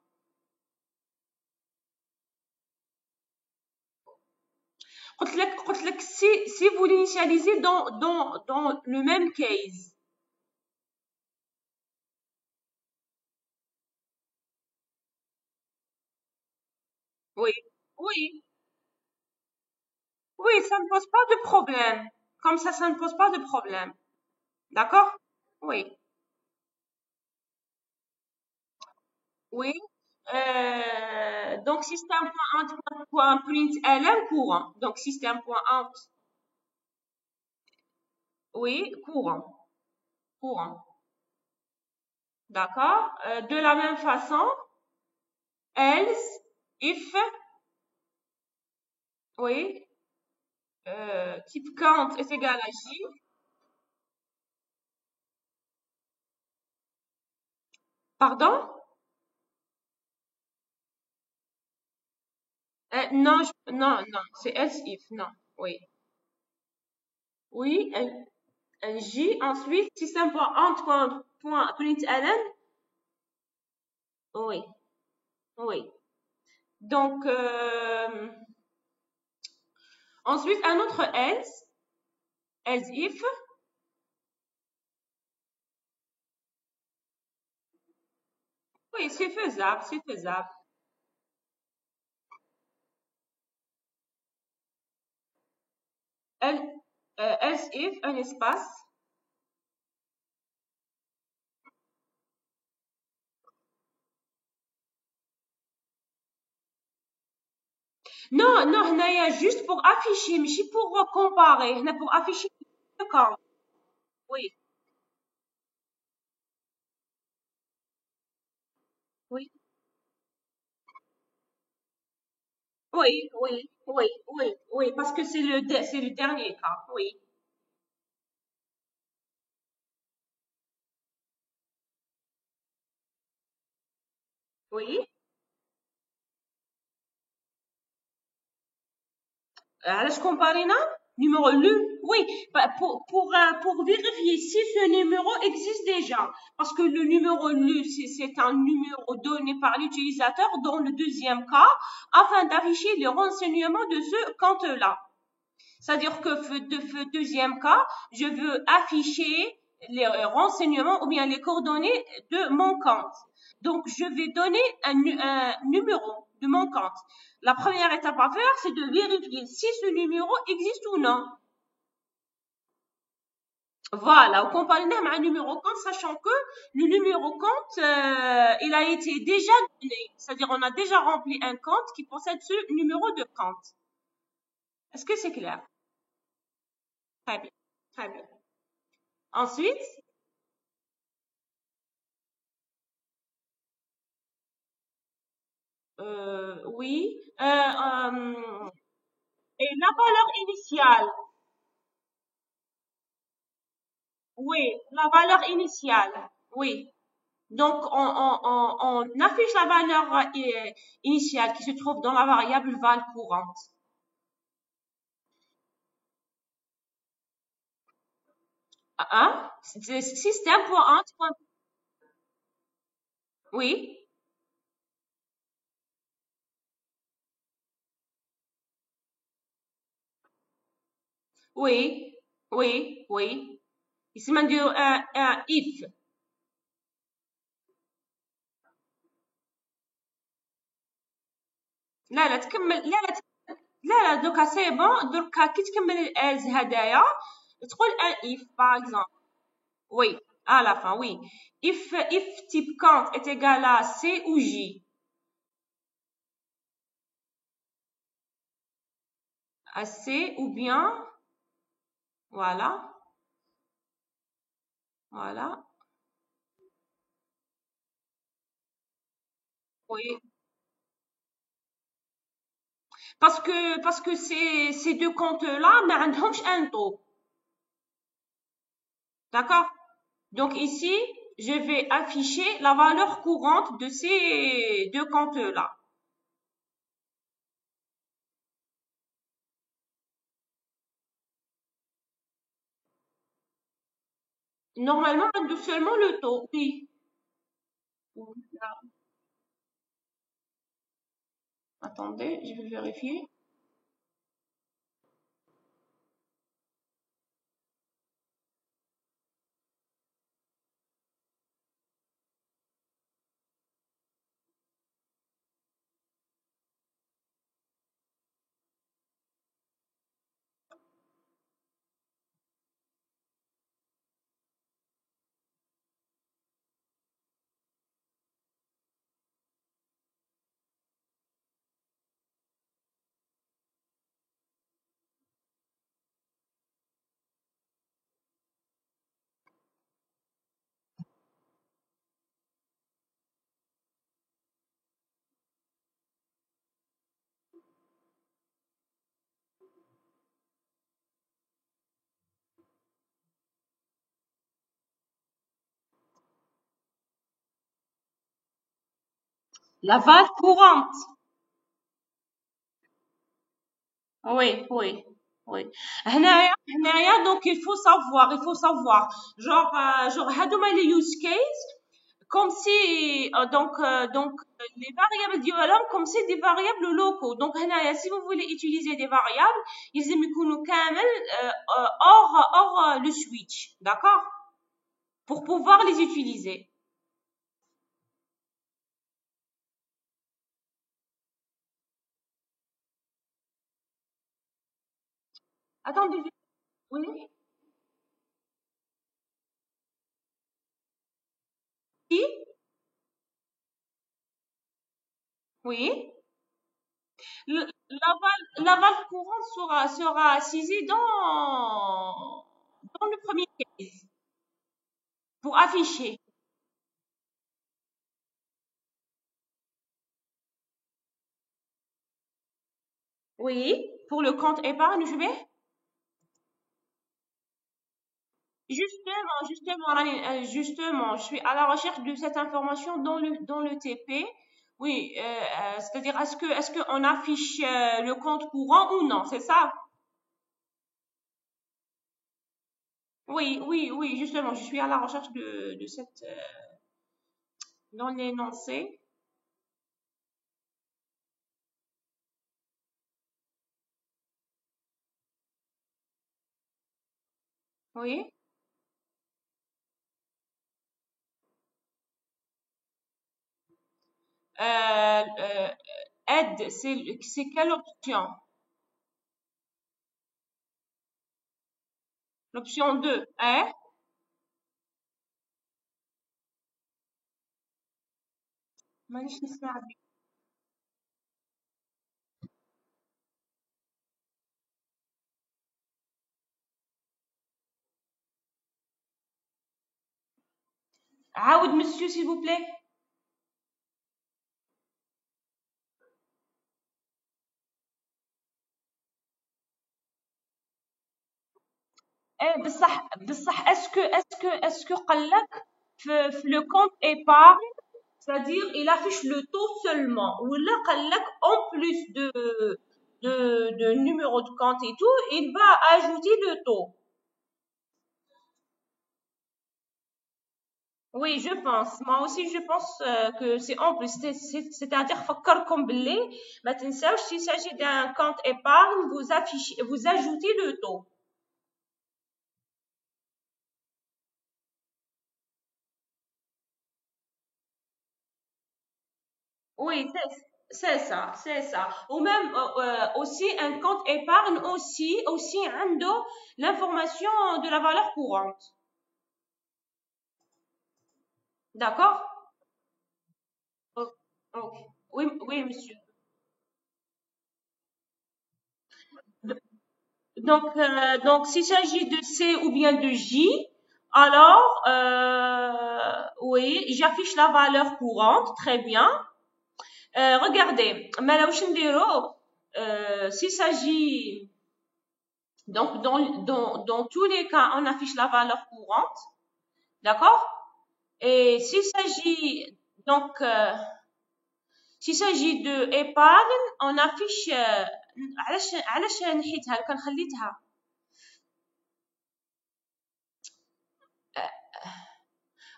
قلت لك si vous l'initialisez dans le même case. Oui, oui, oui, ça ne pose pas de problème. Comme ça ne pose pas de problème. D'accord? Oui, oui. Donc, système.out.print lm courant. Donc, système.out, oui, courant, courant. D'accord? De la même façon, else, if, oui, type count est égal à j. Pardon? Non, non, non, c'est else if, non, oui. Oui, j, ensuite, système.out.println, oui, oui. Donc, ensuite, un autre else if, oui, c'est faisable, c'est faisable. Else if, un espace. Non, non, هنايا juste pour afficher, ماشي pour comparer, هنا pour afficher le camp. Oui, oui, oui, oui, oui, oui, oui, parce que c'est le dernier cas, oui, oui. علاش كومبارينا numéro le oui pour vérifier si ce numéro existe déjà parce que le numéro lu c'est un numéro donné par l'utilisateur dans le deuxième cas afin d'afficher les renseignements de ce compte-là. C'est-à-dire que deuxième cas, je veux afficher les renseignements ou bien les coordonnées de mon compte. Donc, je vais donner un numéro de mon compte. La première étape à faire, c'est de vérifier si ce numéro existe ou non. Voilà, on compare un numéro compte, sachant que le numéro compte, il a été déjà donné. C'est-à-dire, on a déjà rempli un compte qui possède ce numéro de compte. Est-ce que c'est clair? Très bien, très bien. Ensuite, oui. Et la valeur initiale, oui, la valeur initiale, oui. Donc, on affiche la valeur initiale qui se trouve dans la variable val courante. Hein? Système point int point... Oui, oui, oui, oui. يسمى نديرو un if. لا لا تكمل، لا دوكا سي بون، دركا كي تكمل الاز هدايا تقول ان if par exemple. Oui, à la fin, oui. If type count est égal à C ou J. À C ou bien, voilà, voilà. Oui. Parce que ces deux comptes-là n'ont un taux. D'accord? Donc ici, je vais afficher la valeur courante de ces deux comptes-là. Normalement, seulement le taux, oui. Attendez, je vais vérifier. La valeur courante. Oui, oui, oui. Donc il faut savoir. Genre, هادوما les use case, comme si, les variables ديالهم comme si des variables locaux. Donc si vous voulez utiliser des variables, ils يكونوا كامل hors le switch, d'accord? Pour pouvoir les utiliser. Attendez, oui, oui, oui. La valve courante sera assisée dans le premier case pour afficher. Oui, pour le compte épargne, je vais. Justement, je suis à la recherche de cette information dans le TP. Oui, c'est-à-dire, est-ce qu'on affiche le compte courant ou non, c'est ça? Oui, oui, oui, justement, je suis à la recherche de cette, dans l'énoncé. Oui. Aide, c'est quelle option? L'option 2, hein? مانيش نسمع بك. عاود monsieur s'il vous plaît. بصح est-ce que قال لك في le compte épargne, c'est-à-dire il affiche le taux seulement, ou là قال لك en plus de numéro de compte et tout, il va ajouter le taux. Oui, je pense. Moi aussi, je pense que c'est en plus. C'est-à-dire, فكركم باللي ما تنساوش s'il s'agit d'un compte épargne, vous affichez, vous ajoutez le taux. Oui, c'est ça, c'est ça. Ou même aussi un compte épargne aussi عنده l'information de la valeur courante. D'accord? O- Ok. Oui, oui, monsieur. Donc, s'il s'agit de C ou bien de J, alors, oui, j'affiche la valeur courante, très bien. Regardez, mais là où je s'il s'agit, donc, dans tous les cas, on affiche la valeur courante, d'accord? Et donc, s'il s'agit de épargne, on affiche, علاش نحيتها لو كان خليتها.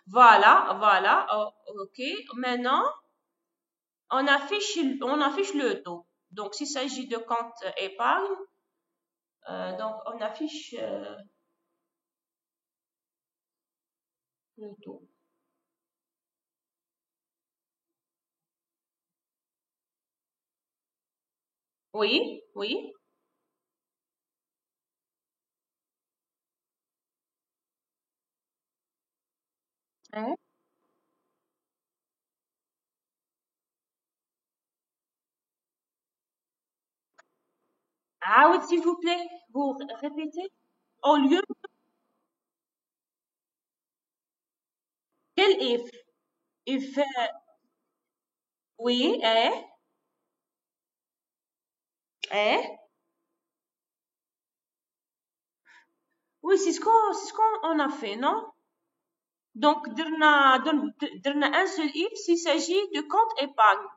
Voilà, voilà. Ok. Maintenant, on affiche le taux. Donc, s'il s'agit de compte épargne, donc on affiche le taux. Oui, oui. Hein? Ah oui, s'il vous plaît, vous répétez. Au lieu, quel if? If, oui, oui, c'est ce qu'on a fait, non? Donc, درنا un seul if s'il s'agit de compte épargne.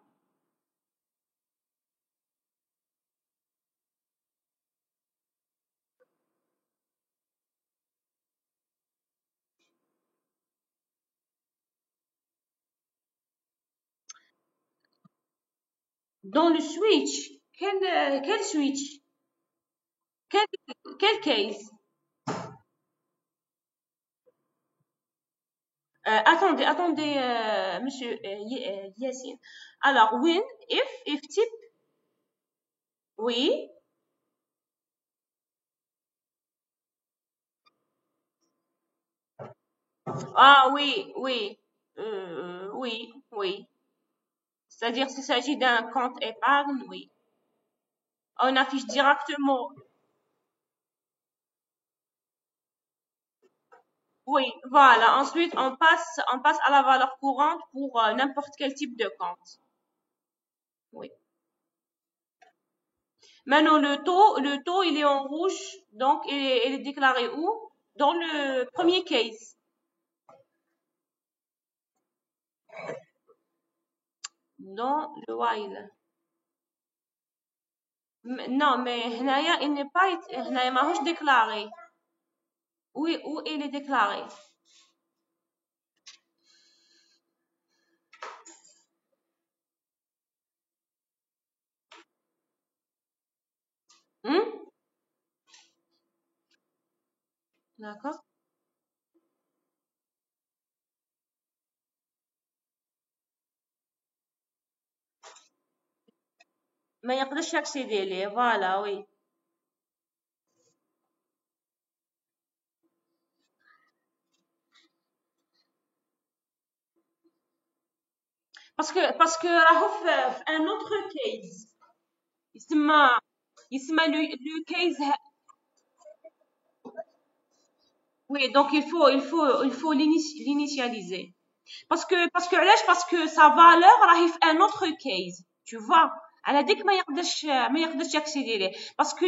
Dans le switch, quel switch? Quel, quel case? Attendez, monsieur Yassine. Alors, when, if type, oui. Ah oui, oui, oui, oui. C'est-à-dire s'il s'agit d'un compte épargne, oui. On affiche directement, oui, voilà. Ensuite, on passe à la valeur courante pour n'importe quel type de compte. Oui. Maintenant, le taux, il est en rouge, donc il est déclaré où? Dans le premier case. Dans le while. Non, mais هنايا, il n'est pas, هنايا ماهوش déclaré. Oui, où il est déclaré? Hmm? D'accord. ما يقدرش accéder ليه. Voilà, oui. parce que راهو في un autre case. يسمى le case. Oui, donc il faut l'initialiser. Parce que sa valeur راهي في un autre case. Tu vois? على ديك ما يقدرش accéder ليه. Parce que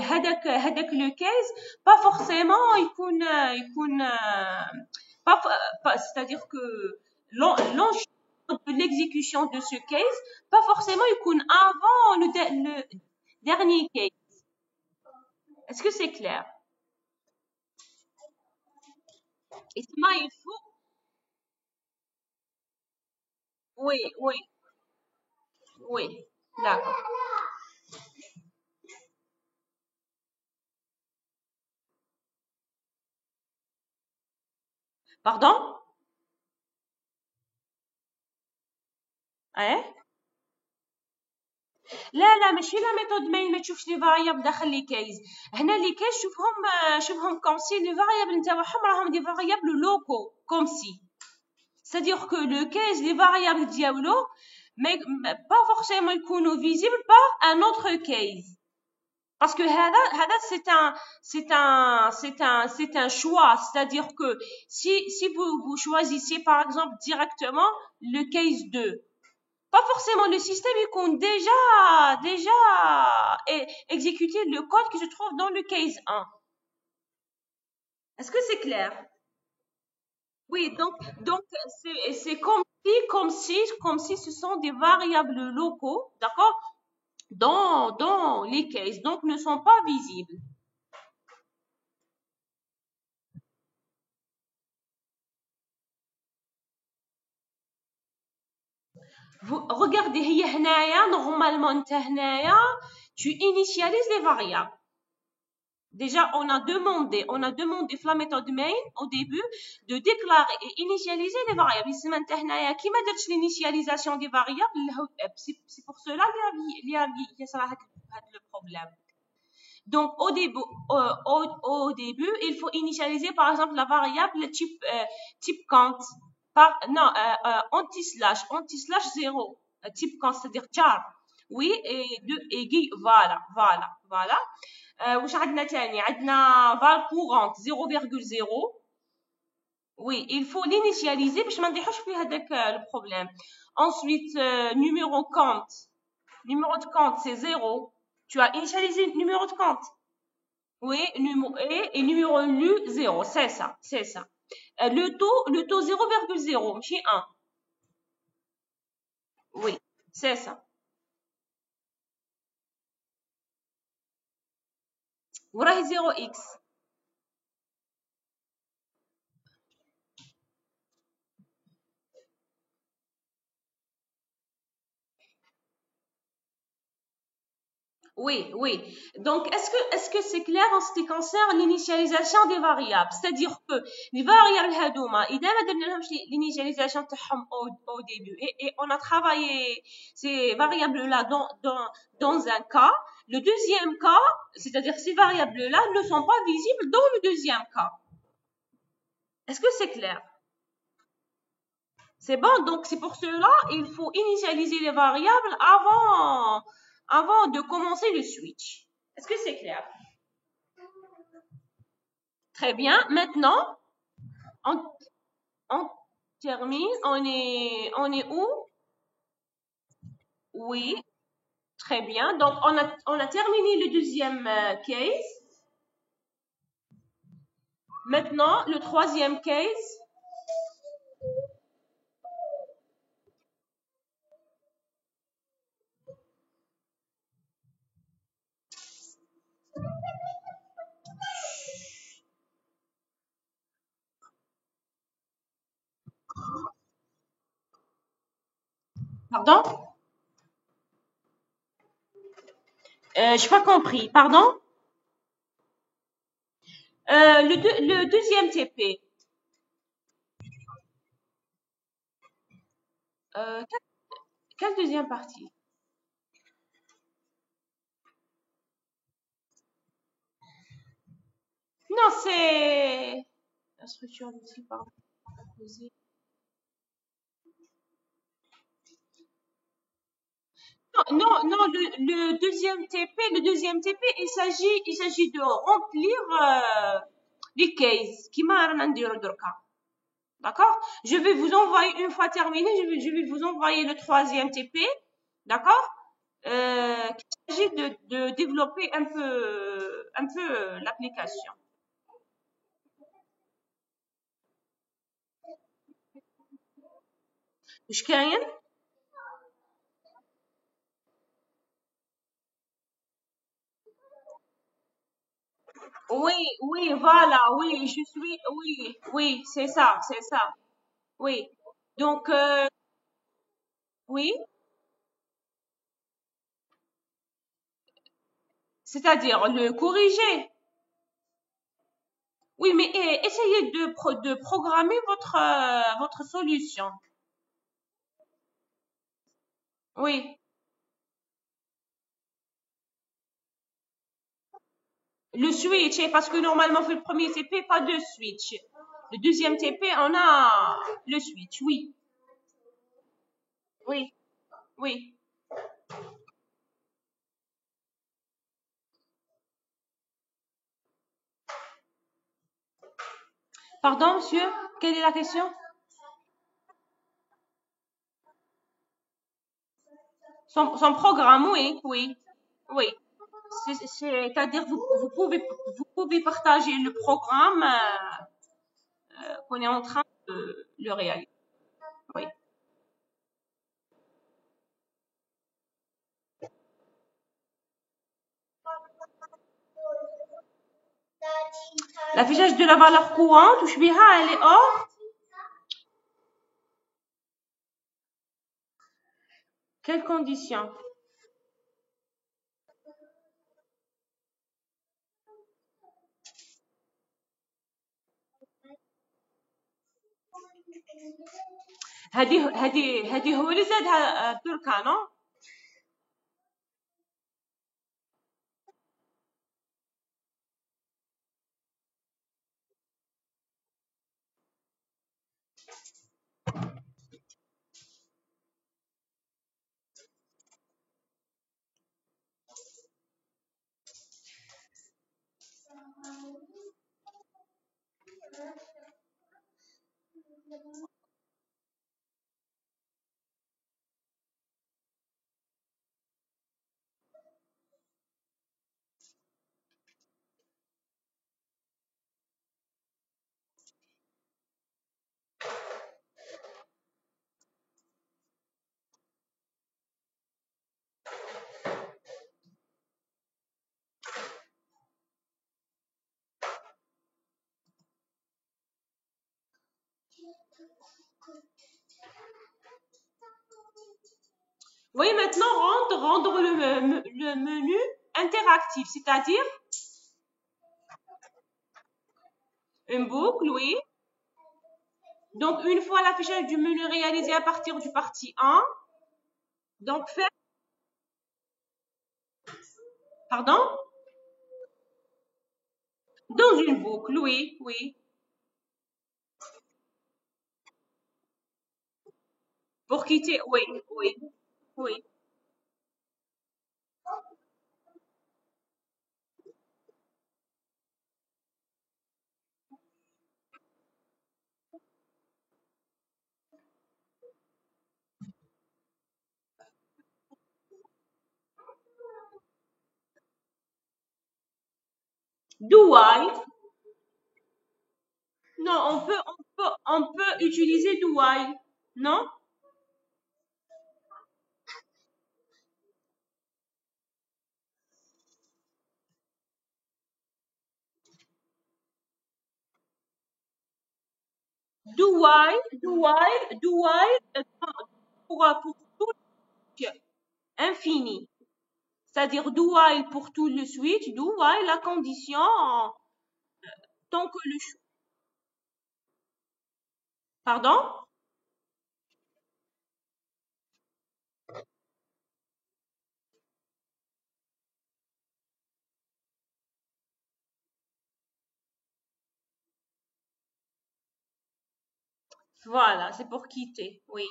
هذاك le case pas forcément يكون c'est-à-dire que l'enchaînement de l'exécution de ce case pas forcément يكون avant le dernier case. Est-ce que c'est clair? Et il faut Oui, oui, oui. D'accord. Pardon? ايه. لا ماشي لا ميثود مين ما تشوفش لي فاريابل داخل لي كيز. هنا لي كيز شوفهم كوم سي لي فاريابل نتاعهم راهم دي فاريابل لوكو كوم سي. C'est-à-dire que le case, les variables diablo, mais pas forcément يكونوا visibles par un autre case. Parce que هذا c'est un choix. C'est-à-dire que si vous choisissez par exemple directement le case 2, pas forcément le système il compte déjà exécuté le code qui se trouve dans le case 1. Est-ce que c'est clair? Oui, donc c'est comme si ce sont des variables locaux, d'accord, dans les cases, donc ne sont pas visibles. Vous regardez هي هنايا normalement انت هنايا tu initialises les variables. Déjà, on a demandé la méthode main au début de déclarer et initialiser les variables. Ici, maintenant, qui m'a dit l'initialisation des variables, c'est pour cela qu'il y a le problème. Donc, au début, il faut initialiser, par exemple, la variable type count anti-slash 0, type count, c'est-à-dire char. Oui, et voilà. واش عندنا تاني عندنا val courante 0,0. oui il faut l'initialiser باش ما نضيحوش في هذاك le problème. Ensuite numéro de compte c'est 0. Tu as initialisé le numéro de compte. Oui, et numéro lu 0, c'est ça. Le taux 0,0 ماشي 1. oui c'est ça. وراهي 0x. Oui. Donc, est-ce que c'est clair en ce qui concerne l'initialisation des variables? C'est-à-dire que les variables hadouma, il a l'initialisation au début. Et on a travaillé ces variables-là dans un cas. Le deuxième cas, c'est-à-dire ces variables-là ne sont pas visibles dans le deuxième cas. Est-ce que c'est clair? C'est bon, donc c'est pour cela il faut initialiser les variables avant de commencer le switch. Est-ce que c'est clair? Très bien. Maintenant, on termine. On est où? Oui, très bien. Donc, on a terminé le deuxième case. Maintenant, le troisième case. Pardon? Je n'ai pas compris. Pardon? Le deuxième TP. Quelle deuxième partie? Non, c'est la structure d'outil, pardon. Non, le deuxième TP, il s'agit de remplir les cases qui m'a D'accord? Je vais vous envoyer, une fois terminé, je vais vous envoyer le troisième TP. D'accord? Il s'agit de développer un peu l'application. مش كاين؟ Oui, voilà, oui, c'est ça. Oui. Donc, Oui, c'est-à-dire le corriger. Oui, mais essayez de programmer votre solution. Oui, le switch, parce que normalement, pour le premier TP, pas de switch. Le deuxième TP, on a le switch, oui. Oui, oui. Pardon, monsieur, quelle est la question? Son programme, oui, oui, oui. C'est-à-dire, vous pouvez partager le programme qu'on est en train de le réaliser. Oui. L'affichage de la valeur courante, وشبيها, elle est hors. Quelles conditions? هذه هو اللي زادها تركا نو. Oui, maintenant, rendre le menu interactif, c'est-à-dire une boucle, oui. Donc, une fois l'affichage du menu réalisé à partir du partie 1, donc faire, pardon, dans une boucle, oui, oui. Pour quitter, oui, oui, oui. Do while. Non, on peut utiliser do while. Non? Do while pour tout infini. C'est-à-dire do while pour tout le switch, do while la condition tant que le, pardon? Voilà, c'est pour quitter, oui.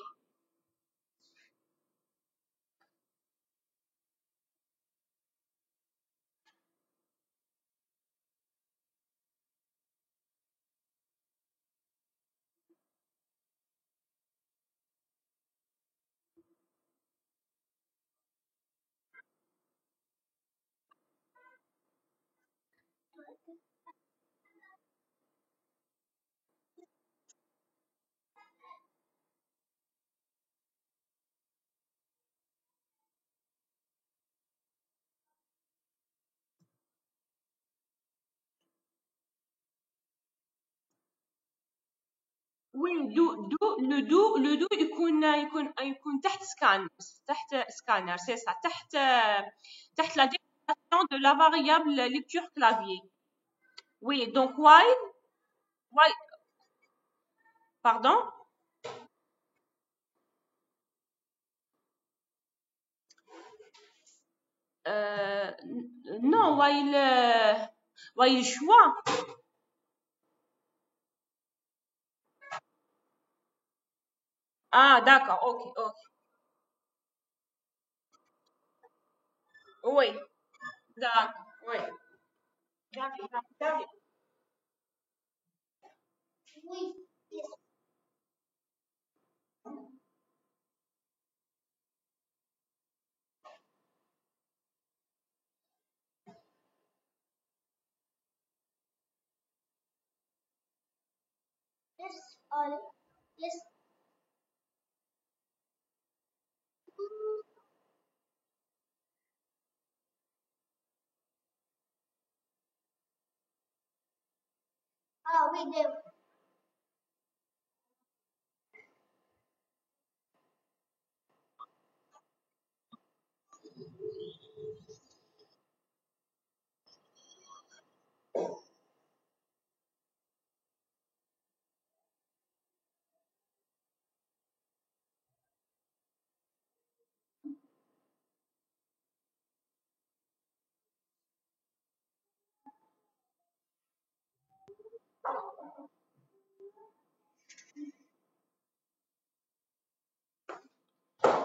Oui, le do يكون تحت scanner, c'est ça, تحت la déclaration de la variable lecture clavier. Oui, donc while, pardon? Non, while choix. Ah, d'accord, ok, ok. Oui, d'accord, oui. David.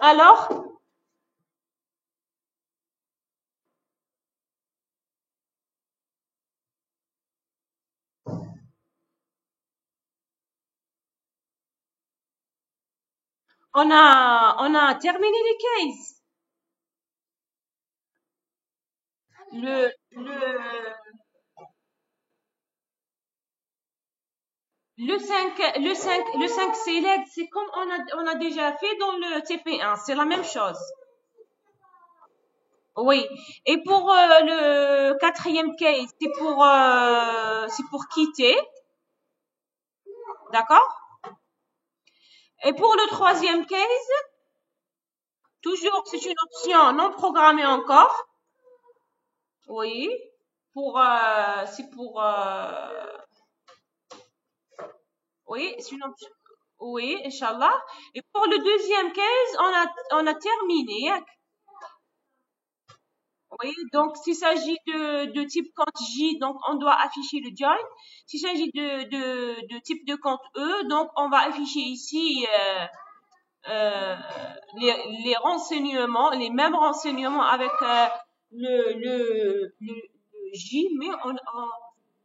Alors, on a terminé les cases. Le, le, le 5 select, c'est comme on a déjà fait dans le TP1, c'est la même chose. Oui. Et pour le quatrième case, c'est pour quitter. D'accord? Et pour le troisième case, toujours, c'est une option non programmée encore. Oui. Oui, c'est une option. Oui, Inch'Allah. Et pour le deuxième case, on a terminé. Oui, donc s'il s'agit de type compte J, donc on doit afficher le join. S'il s'agit de type de compte E, donc on va afficher ici euh, les renseignements, les mêmes renseignements avec le J, mais on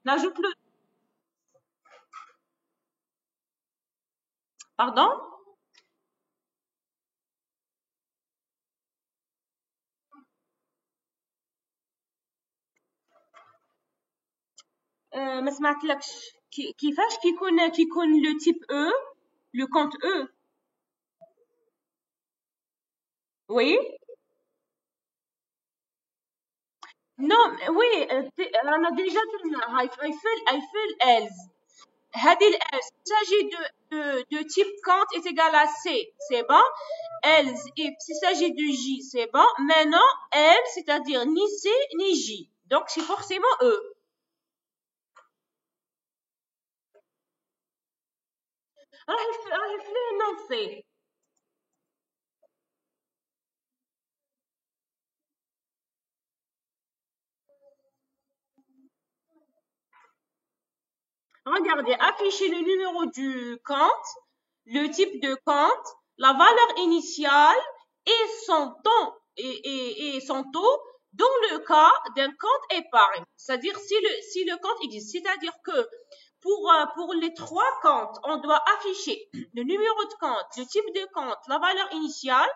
ajoute le... Pardon? ما سمعتلكش كيفاش كيكون le type E, le compte E. Oui. Non, oui, أنا déjà قلنا هيفل else. هذه else, il s'agit de type compte est égal à C, c'est bon. Else, if, s'il s'agit de J, c'est bon. Maintenant, L, c'est-à-dire ni C ni J. Donc, c'est forcément E. راح يفلي non C. Regardez, affichez le numéro du compte, le type de compte, la valeur initiale et son taux, et son taux dans le cas d'un compte épargne. C'est-à-dire si le compte existe. C'est-à-dire que pour les trois comptes, on doit afficher le numéro de compte, le type de compte, la valeur initiale.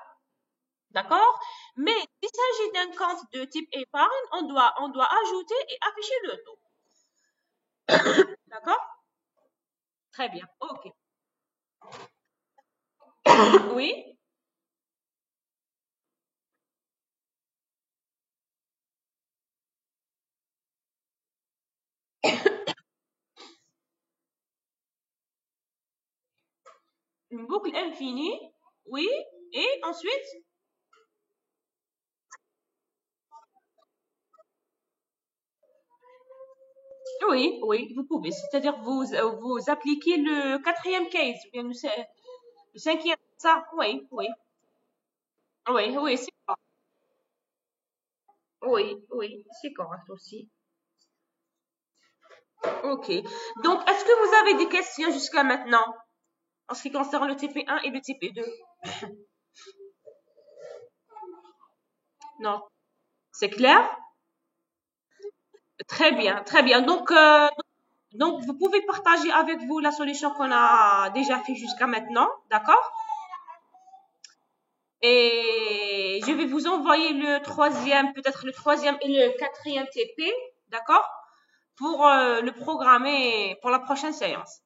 D'accord? Mais s'il s'agit d'un compte de type épargne, on doit ajouter et afficher le taux. D'accord? Très bien. OK. Oui. Une boucle infinie, oui, et ensuite, oui, oui, vous pouvez. C'est-à-dire vous appliquez le quatrième case, ou bien le cinquième, ça, oui, oui, oui, oui, c'est correct. Oui, oui, c'est correct aussi. Ok. Donc, est-ce que vous avez des questions jusqu'à maintenant en ce qui concerne le TP1 et le TP2? Non. C'est clair? Très bien, très bien. Donc, vous pouvez partager avec vous la solution qu'on a déjà fait jusqu'à maintenant, d'accord? Et je vais vous envoyer le troisième, peut-être le troisième et le quatrième TP, d'accord? Pour le programmer pour la prochaine séance.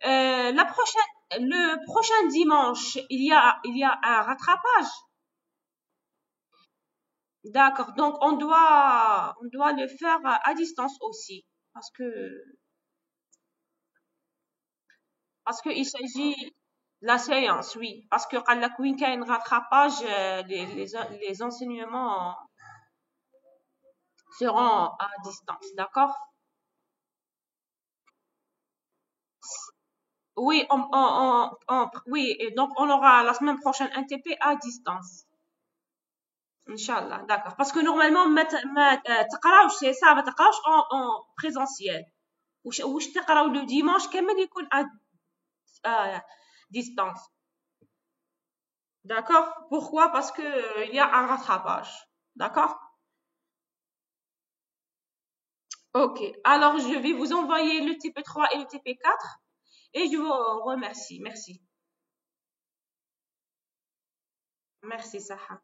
Le prochain dimanche, il y a un rattrapage. D'accord. Donc, on doit le faire à distance aussi. Parce qu'il s'agit de la séance, oui. Parce que quand la Queen a un rattrapage, les enseignements seront à distance. D'accord? Oui, oui. Et donc, on aura la semaine prochaine un TP à distance. Inch'Allah, d'accord. Parce que normalement, ما تقراوش c'est ça, ما تقراوش en présentiel. وش تقراو le dimanche كامل يكون à distance. D'accord? Pourquoi? Parce que il y a un rattrapage. D'accord? Ok. Alors, je vais vous envoyer le TP3 et le TP4 et je vous remercie. Merci. Merci, Saha.